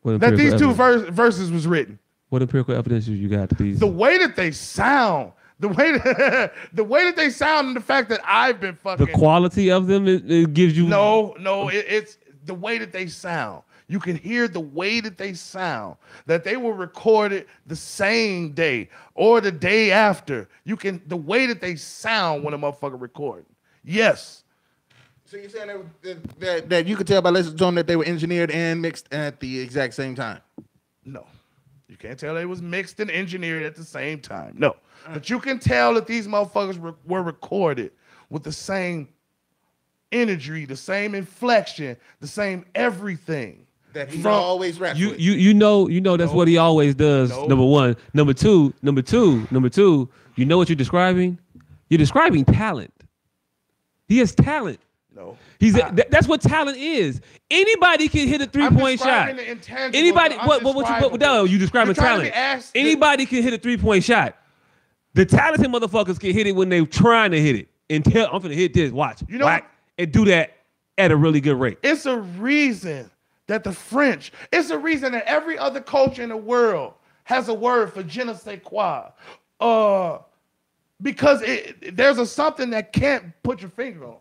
that these two verses was written. What empirical evidence you got to these? The way that they sound, the way that they sound, and the fact that I've been fucking. The quality of them, it gives you. It's the way that they sound. You can hear the way that they sound, that they were recorded the same day or the day after. The way that they sound when a motherfucker recording. Yes. So you're saying that you could tell by listening to them that they were engineered and mixed at the exact same time? No. You can't tell they was mixed and engineered at the same time. No. But you can tell that these motherfuckers were recorded with the same energy, the same inflection, the same everything. That he always raps with. You know that's what he always does. No. Number one. Number two, you know what you're describing? You're describing talent. He has talent. No. That's what talent is. Anybody can hit a 3-point shot. Anybody you describing talent. Anybody can hit a 3-point shot. The talented motherfuckers can hit it when they're trying to hit it. And I'm gonna hit this, watch. You know, and do that at a really good rate. It's a reason that it's a reason that every other culture in the world has a word for je ne sais quoi. Because there's something that can't put your finger on.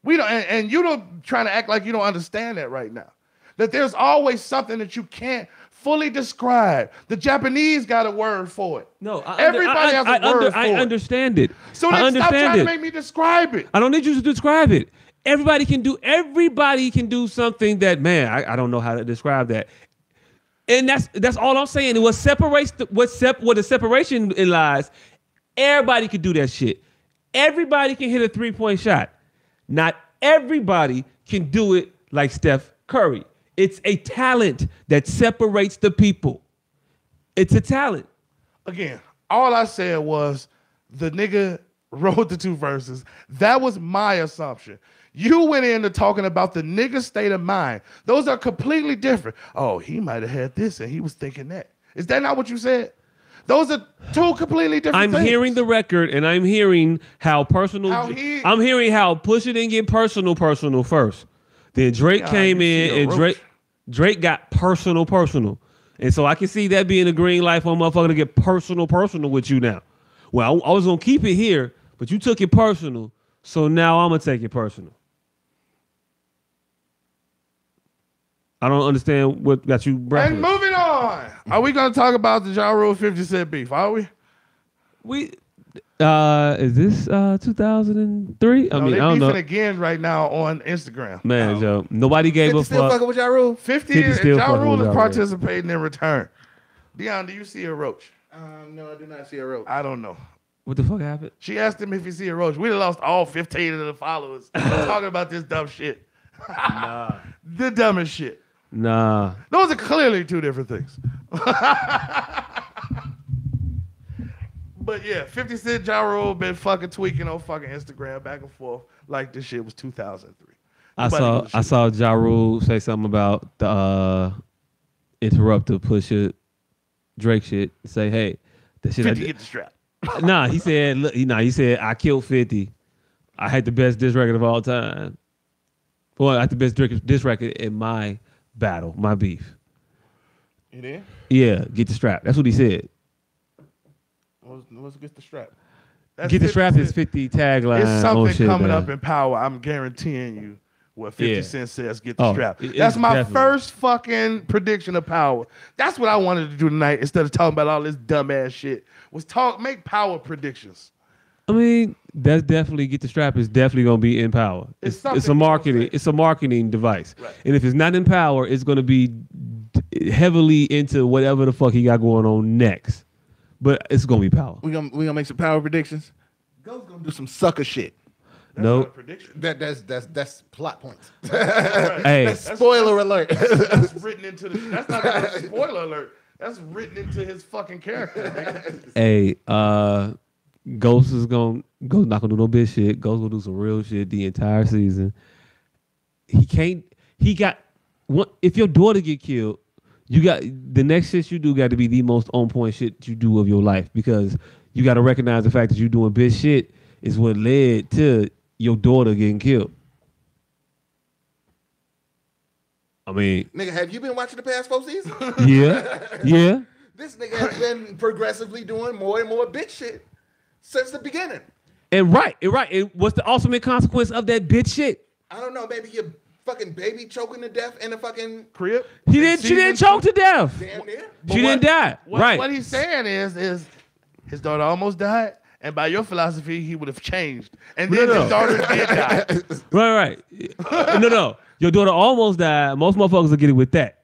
We don't, and you don't trying to act like you don't understand that right now. That there's always something that you can't fully describe. The Japanese got a word for it. No, everybody has a word for it. I understand it. So then stop trying to make me describe it. I don't need you to describe it. Everybody can do something that, man, I don't know how to describe that. And that's all I'm saying. What separates what the separation lies, everybody can do that shit. Everybody can hit a 3-point shot. Not everybody can do it like Steph Curry. It's a talent that separates the people. It's a talent. Again, all I said was the nigga wrote the two verses. That was my assumption. You went into talking about the nigga's state of mind. Those are completely different. Oh, he might have had this and he was thinking that. Is that not what you said? Those are two completely different things. I'm hearing the record, and I'm hearing how personal. I'm hearing how Pusha didn't get personal first. Then Drake came in, and Drake got personal. And so I can see that being a green light for a motherfucker to get personal with you now. Well, I was going to keep it here, but you took it personal, so now I'm going to take it personal. I don't understand what got you breathless. And moving on. Are we going to talk about the Ja Rule 50 Cent beef? Are we? Is this 2003? I mean, I don't know. Again right now on Instagram. Man, Joe, nobody gave a fuck. Still fucking with Ja Rule? 50 Ja Rule is participating in return. Dion, do you see a roach? No, I do not see a roach. I don't know. What the fuck happened? She asked him if he see a roach. We'd have lost all 15 of the followers talking about this dumb shit. Nah. The dumbest shit. Nah. Those are clearly two different things. But yeah, 50 Cent, Ja Rule been fucking tweaking on fucking Instagram back and forth like this shit was 2003. I saw Ja Rule say something about the interrupt the Pusha Drake shit. Say, hey, that shit. 50 get the strap. Nah, he said, look, he said I killed 50. I had the best diss record of all time. Well, I had the best diss record in my battle, my beef. You there? Yeah, get the strap. That's what he said. What's get the strap? That's Get the strap is 50 tagline. It's something shit, coming man. up in power. I'm guaranteeing you what 50 Cent says, get the strap. It's That's my definitely. first fucking prediction of power. That's what I wanted to do tonight instead of talking about all this dumbass shit. Make power predictions. I mean, that's definitely get the strap is definitely gonna be in power. It's a marketing device. Right. And if it's not in power, it's gonna be heavily into whatever the fuck he got going on next. But it's gonna be power. We gonna make some power predictions. Go's gonna do some sucker shit. That's Nope. not a prediction. That's plot points. Hey, Spoiler alert. That's written into the. That's not a spoiler alert. That's written into his fucking character. Nigga. hey, Ghost is not gonna do no bitch shit. Ghost gonna do some real shit the entire season. If your daughter get killed, you got the next shit you do got to be the most on point shit you do of your life, because you got to recognize the fact that you doing bitch shit is what led to your daughter getting killed. I mean, Nigga, have you been watching the past 4 seasons? yeah. This nigga has been progressively doing more and more bitch shit since the beginning. And right. And what's the ultimate consequence of that bitch shit? I don't know, maybe your fucking baby choking to death in a fucking Crib. She didn't choke to death. damn near. She didn't die. Right. What he's saying is his daughter almost died, and by your philosophy, he would have changed, and then his daughter did die. Right. No. Your daughter almost died. Most motherfuckers will get it with that.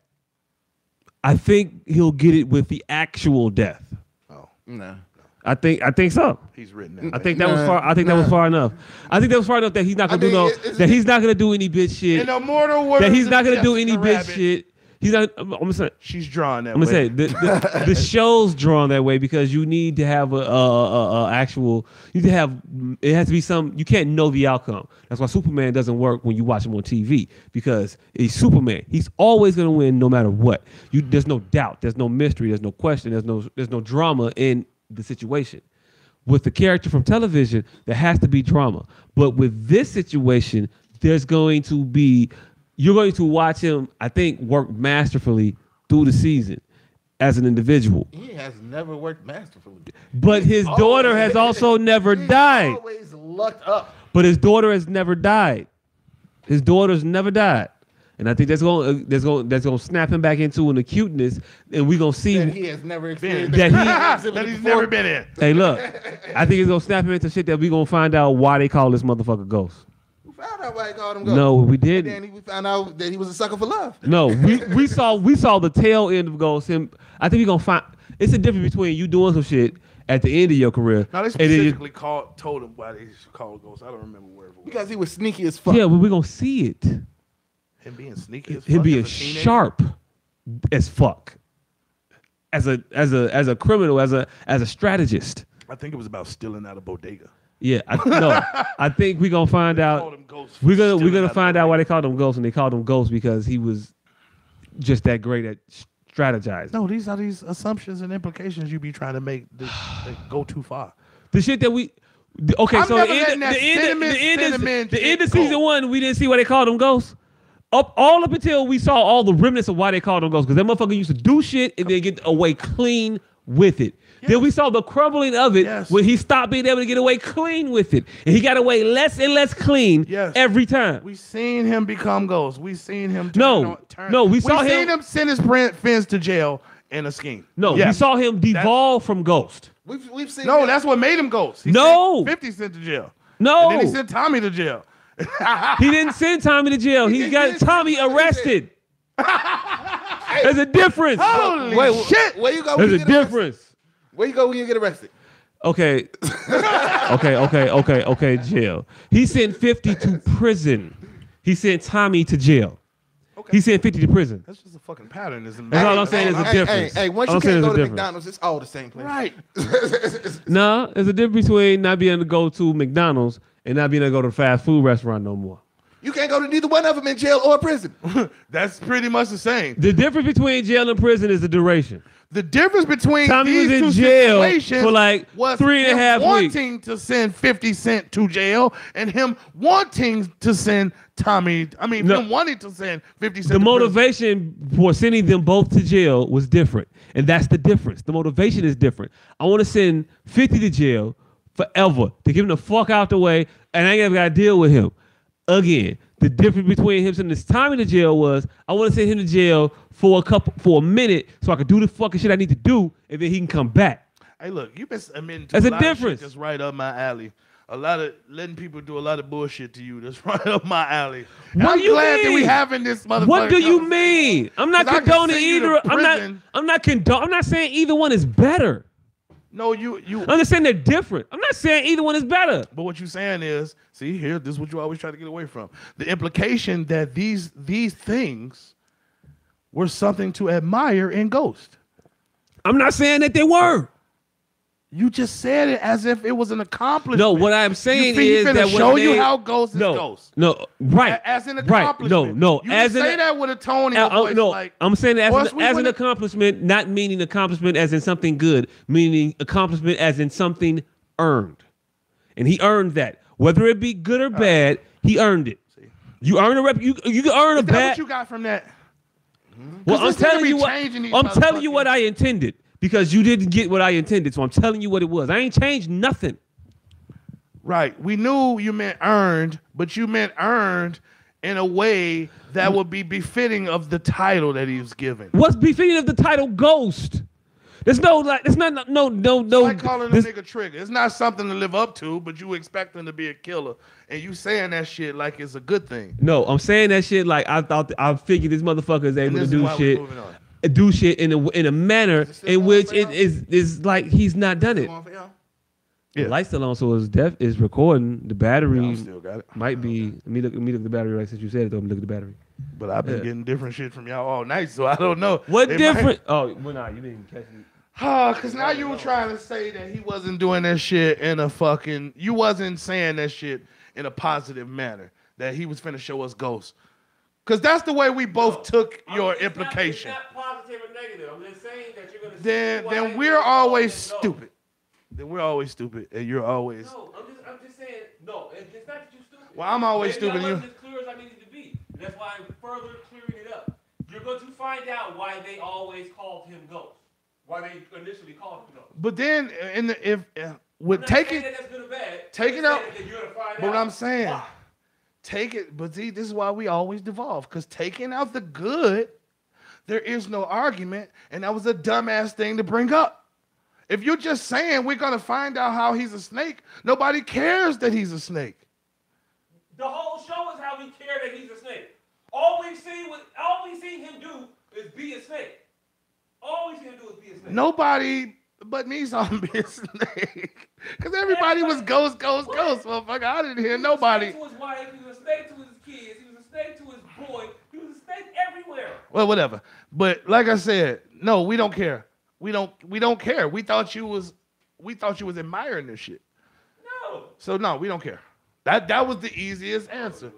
I think he'll get it with the actual death. Oh, No. I think so. he's written that. I think that was far. I think that was far enough. I think that was far enough that he's not gonna he's not gonna do any bitch shit. In the mortal words That he's not of gonna do any Jessica bitch Rabbit, shit. He's not. I'm gonna say. She's drawn that I'm gonna way. say the show's drawn that way because you need to have a actual. You need to have. It has to be some. You can't know the outcome. That's why Superman doesn't work when you watch him on TV, because he's Superman. He's always gonna win no matter what. There's no doubt. There's no mystery. There's no question. There's no drama in the situation. With the character from television, there has to be drama. But with this situation, there's going to be. You're going to watch him, I think, work masterfully through the season as an individual. He has never worked masterfully. But his daughter has also never died. Always lucked up. But his daughter has never died. His daughter's never died. And I think that's going to snap him back into an acuteness, and we're going to see That he has never experienced. that he's never been in. Hey, look, I think it's going to snap him into shit that we're going to find out why they call this motherfucker Ghost. We found out why he called him Ghost. No, we And didn't. then we found out that he was a sucker for love. No, we saw the tail end of Ghost. I think we're gonna find. It's a difference between you doing some shit at the end of your career. Now they and then specifically told him why they called Ghost. I don't remember where it was. Because he was sneaky as fuck. yeah, but we're gonna see it. Him being sneaky as fuck. Him being as a teenager? sharp as fuck. As a criminal, as a strategist. I think it was about stealing out of bodega. Yeah, I think we're gonna find Called out. him Ghost. We're stealing gonna of find out bodega. why they called him Ghost, and they called him Ghost because he was just that great at strategizing. No, these are these assumptions and implications you be trying to make that go too far. The shit that we. Okay, I'm so never the letting that end shit of go. season 1, we didn't see why they called him Ghost. All up until we saw all the remnants of why they called him Ghost, because that motherfucker used to do shit and then get away clean with it. Yes. Then we saw the crumbling of it Yes. when he stopped being able to get away clean with it, and he got away less and less clean Yes. every time. We seen him become Ghost. We seen him turn. No, we saw seen him send his friends to jail in a scheme. No, Yes. we saw him devolve from Ghost. We've seen No, him. that's what made him Ghost. He No. sent 50 Cent to jail. No, And then he sent Tommy to jail. he didn't send Tommy to jail. He got did Tommy send Tommy to arrested. There's a difference. Holy shit! Where you go? When There's you a get arrested? difference. Where you go when you get arrested? Okay. Okay, jail. He sent 50 to prison. He sent Tommy to jail. Okay. He sent 50 to prison. That's just a fucking pattern. That's all I'm saying is a difference. Hey, once you can't go to McDonald's, it's all the same place. Right. No, there's a difference between not being able to go to McDonald's and not being able to go to a fast food restaurant no more. You can't go to neither one of them in jail or prison. That's pretty much the same. The difference between jail and prison is the duration. The difference between Tommy these was in two jail situations for like was 3.5 him weeks. wanting to send 50 Cent to jail and him wanting to send him wanting to send 50 Cent The to motivation for sending them both to jail was different. And that's the difference. The motivation is different. I want to send 50 to jail forever to get him the fuck out the way, and I ain't ever got to deal with him again. The difference between him sending this Tommy to jail was I want to send him to jail for a minute so I can do the fucking shit I need to do, and then he can come back. Hey, look, you've been admitting to That's a a lot of shit difference. that's right up my alley. A lot of letting people do a lot of bullshit to you. That's right up my alley. And What I'm do you glad mean? that we having this motherfucker. What do you conversation. mean? I'm not 'Cause I can condoning send you to either. prison. I'm not saying either one is better. No, you. I'm just saying they're different. I'm not saying either one is better. But what you're saying is, see here, this is what you always try to get away from. The implication that these things were something to admire in Ghost. I'm not saying that they were. You just said it as if it was an accomplishment. No, what I'm saying he is finna that show when you they, how Ghost is Ghost. No, right. As an right. accomplishment. No. You as say an, that with a tone in your voice. no, like, I'm saying that or as, else an, we as an wouldn't- accomplishment, not meaning accomplishment as in something good, meaning accomplishment as in something earned. And he earned that. Whether it be good or bad, he earned it. You earn a rep. You can earn a Is that bad. what you got from that? Well, 'Cause I'm this nigga telling be you what. changing these I'm telling you motherfuckers. what I intended because you didn't get what I intended. So I'm telling you what it was. I ain't changed nothing. Right. We knew you meant earned, but you meant earned in a way that would be befitting of the title that he was given. What's befitting of the title Ghost? There's no like. It's not no. It's like calling a nigga Trigger. It's not something to live up to, but you expect him to be a killer, and you saying that shit like it's a good thing. No, I'm saying that shit like I figured this motherfucker is able to do shit, in a manner in which it is like he's not done it. Yeah. The light's still on, so it's recording. The battery I still got it. might be. Let me look at the battery right since you said it. Though, let me look at the battery. But I've been getting different shit from y'all all night, so I don't know. What It different? Oh, well, nah, you didn't catch me. Because now you were trying to say that he wasn't doing that shit in a fucking... You wasn't saying that shit in a positive manner, that he was finna show us Ghosts. Because that's the way we both took your implication. It's not positive or negative. I'm just saying that you're going to Then we're always stupid. Then we're always stupid, and you're always... No, I'm just saying, no, it's not that you're stupid. Well, I'm always Maybe stupid. I wasn't as clear as I needed to be. That's why I'm further clearing it up. You're going to find out why they always called him Ghost. Why they initially called him Ghost. But then, with taking... That's good or bad. Take it out. You're going to find But what out I'm saying, why. take it. But see, this is why we always devolve. Because taking out the good, there is no argument, and that was a dumbass thing to bring up. If you're just saying we're gonna find out how he's a snake, nobody cares that he's a snake. The whole show is how we care that he's a snake. All we see him do is be a snake. All we see him do is be a snake. Nobody but me saw him be a snake. Because everybody was ghost, motherfucker. I didn't hear nobody. He was a snake to his wife, he was a snake to his kids, he was a snake to his boy, he was a snake everywhere. Well, whatever. But like I said, no, we don't care. We don't care. We thought you was admiring this shit. No. So no, we don't care. That was the easiest answer.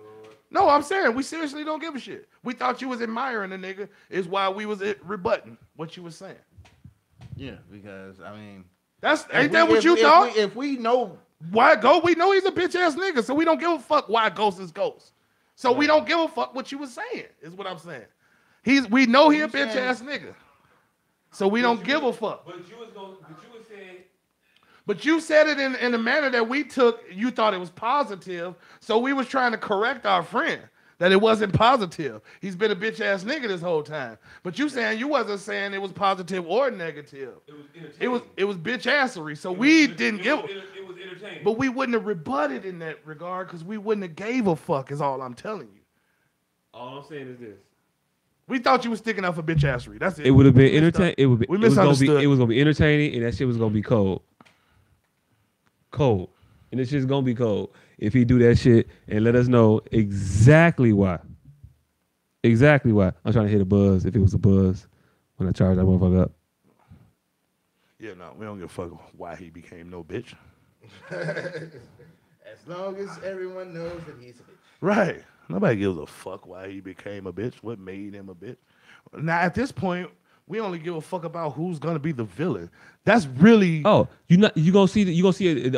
No, I'm saying we seriously don't give a shit. We thought you was admiring the nigga is why we was rebutting what you was saying. Yeah, because I mean, ain't that what you thought? If we know why Ghost, we know he's a bitch ass nigga, so we don't give a fuck why Ghost is Ghost. So we don't give a fuck what you was saying. Is what I'm saying. We know he a bitch ass nigga. So we don't give a fuck. But you was saying. But you said it in a manner that we took. You thought it was positive. So we was trying to correct our friend that it wasn't positive. He's been a bitch ass nigga this whole time. But you saying you wasn't saying it was positive or negative. It was bitch assery. So we didn't give. It was entertaining. But we wouldn't have rebutted in that regard because we wouldn't have gave a fuck. Is all I'm telling you. All I'm saying is this. We thought you was sticking out for bitch assery. That's it. It would have been entertaining. It was misunderstood. gonna be entertaining, and that shit was gonna be cold. Cold. And this shit's gonna be cold if he do that shit and let us know exactly why. Exactly why. I'm trying to hit a buzz if it was a buzz when I charged that motherfucker up. Yeah, no, we don't give a fuck why he became no bitch. As long as everyone knows that he's a bitch. Right. Nobody gives a fuck why he became a bitch. What made him a bitch? Now, at this point, we only give a fuck about who's gonna be the villain. That's really. Oh, you gonna see that? You gonna see it?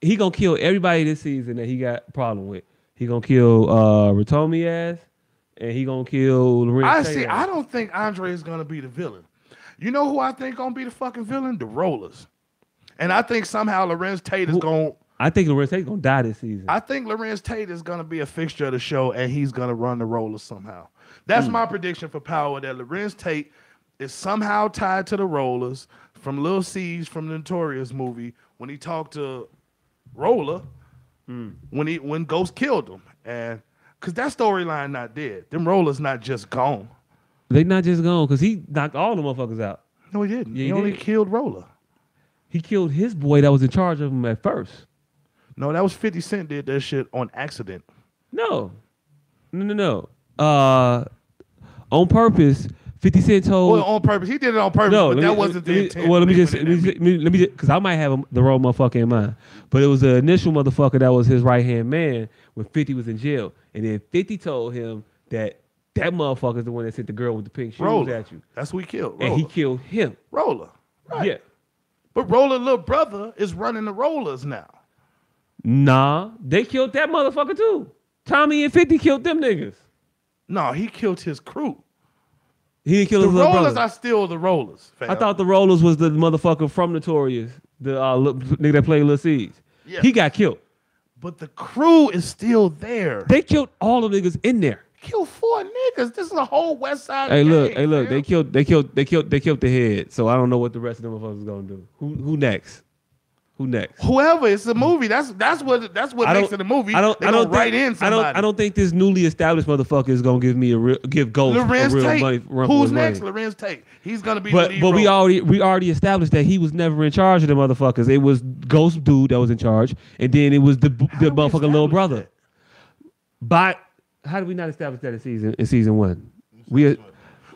He gonna kill everybody this season that he got a problem with. He gonna kill Ratomi ass, and he gonna kill Lorenz. I don't think Andre is gonna be the villain. You know who I think gonna be the fucking villain? The Rollers. And I think somehow Lorenz Tate is gonna. I think Lorenz Tate gonna die this season. I think Lorenz Tate is gonna be a fixture of the show, and he's gonna run the Rollers somehow. That's my prediction for Power. That Lorenz Tate is somehow tied to the Rollers from Lil C's from the Notorious movie when he talked to Roller when Ghost killed him, and because that storyline not dead. Them Rollers not just gone. They not just gone because he knocked all the motherfuckers out. No, he didn't. Yeah, he only killed Roller. He killed his boy that was in charge of him at first. No, that was 50 Cent did that shit on accident. No. On purpose. 50 Cent told. Well, on purpose. He did it on purpose, but that wasn't the intent. Well, let me just, because I might have the wrong motherfucker in mind. But it was the initial motherfucker that was his right-hand man when 50 was in jail. And then 50 told him that motherfucker's the one that sent the girl with the pink shoes at you. That's who he killed. Roller. And he killed him. Roller. Right. Yeah. But Roller's little brother is running the Rollers now. Nah, they killed that motherfucker too. Tommy and 50 killed them niggas. No, he killed his crew. He didn't kill the his little Rollers brother. are still the Rollers. Fam. I thought the Rollers was the motherfucker from Notorious, the nigga that played Lil C's. Yes. He got killed. But the crew is still there. They killed all the niggas in there. Killed 4 niggas. This is a whole West Side. Hey, look, gang, they killed the head. So I don't know what the rest of them motherfuckers gonna do. Who next? Who next? Whoever. It's a movie. That's what makes it a movie. I don't write in somebody. I don't think this newly established motherfucker is gonna give Ghost Lorenz a real Tate. money. Who's next? Lorenz Tate. He's gonna be. But the lead we already established that he was never in charge of the motherfuckers. It was Ghost dude that was in charge, and then it was the motherfucking little brother. But how did we not establish that in season 1? The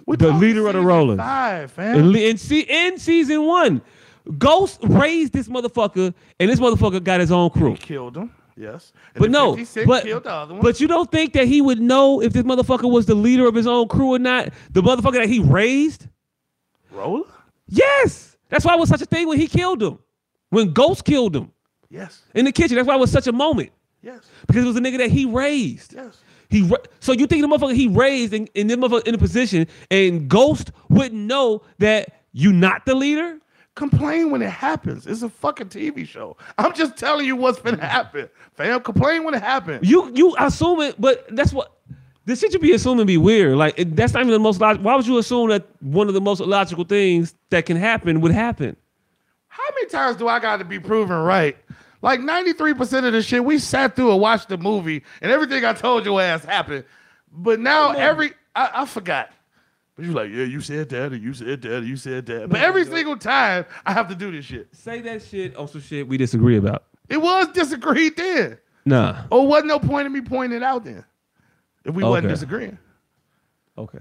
leader of the Rollers. 5, fam. In season 1. Ghost raised this motherfucker, and this motherfucker got his own crew. He killed him, yes. And But no, killed the other one. but you don't think that he would know if this motherfucker was the leader of his own crew or not? The motherfucker that he raised? Roller? Yes. That's why it was such a thing when he killed him. When Ghost killed him. Yes. In the kitchen. That's why it was such a moment. Yes. Because it was a nigga that he raised. Yes. So you think the motherfucker he raised in this motherfucker in a position and Ghost wouldn't know that you not the leader? Complain when it happens. It's a fucking TV show. I'm just telling you what's finna happen. Fam, complain when it happens. You assume it, but that's what the shit you be assuming be weird. Like that's not even the most logical. Why would you assume that one of the most logical things that can happen would happen? How many times do I got to be proven right? Like 93% of the shit we sat through and watched the movie and everything I told your ass happened. But now I forgot. But you like, yeah, you said that, and you said that, and you said that. But every single time, I have to do this shit. Say that shit on some shit we disagree about. It was disagreed then. Nah. Or wasn't no point in me pointing it out then. If we wasn't disagreeing. Okay.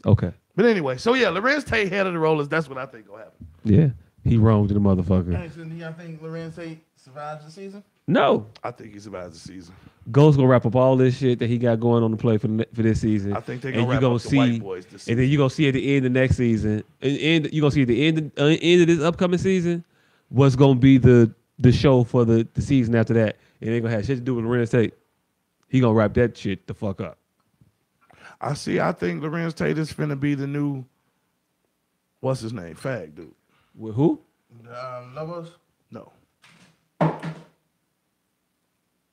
But anyway, so yeah, Lorenz Tate head of the Rollers. That's what I think will happen. Yeah. He roamed to the motherfucker. Hey, so do y'all think Lorenz Tate survives the season? No. I think he survives the season. Ghost gonna wrap up all this shit that he got going on the play for this season. I think they're gonna wrap up the white boys this season. And then you gonna see at the end of next season, and you gonna see at the end of this upcoming season, what's gonna be the show for the season after that. It ain't gonna have shit to do with Lorenz Tate. He gonna wrap that shit the fuck up. I think Lorenz Tate is finna be the new, what's his name? Fag dude. With who? Lobos? No.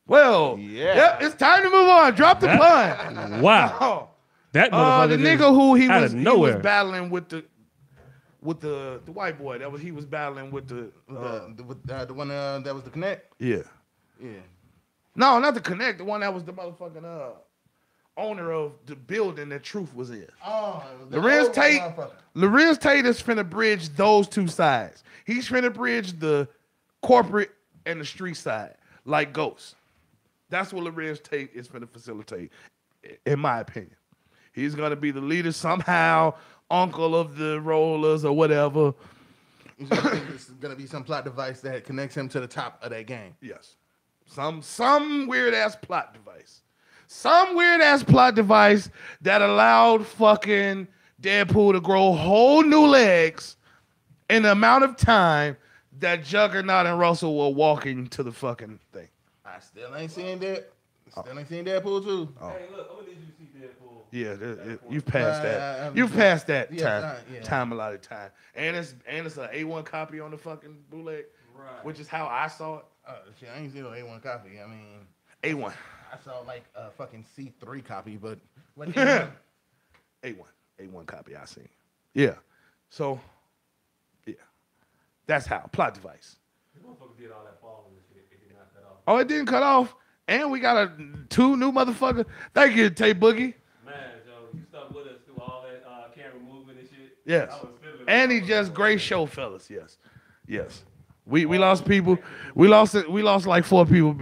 Well, yeah, it's time to move on. Drop the pun. Wow. Oh. That motherfucker. The nigga who he was battling with the white boy. He was battling with the one that was the Connect? Yeah. Yeah. No, not the Connect. The one that was the motherfucking owner of the building that Truth was in. Oh, Lorenz Tate is finna bridge those two sides. He's finna bridge the corporate and the street side, like Ghost. That's what Lorenz Tate is going to facilitate, in my opinion. He's going to be the leader somehow, uncle of the Rollers or whatever. It's going to be some plot device that connects him to the top of that game. Yes. Some weird-ass plot device. Some weird-ass plot device that allowed fucking Deadpool to grow whole new legs in the amount of time that Juggernaut and Russell were walking to the fucking thing. I still ain't seen that. Still ain't seen Deadpool 2. Oh. Hey, look, I'm going to need you to see Deadpool. Yeah, you've passed that. You've passed that time a lot of time. And it's an A1 copy on the fucking bootleg, right? Which is how I saw it. Shit, I ain't seen no A1 copy. I mean, A1. I saw like a fucking C3 copy, but what A1 copy I seen. Yeah. So, yeah. That's how. Plot device. This motherfucker did all that falling and shit. It did not cut off. Oh, it didn't cut off. And we got two new motherfuckers. Thank you, Tay Boogie. Man, Joe, you stuck with us through all that camera movement and shit. Yes. And he just great show, fellas. Yes. Yes. We lost people. We lost like 4 people.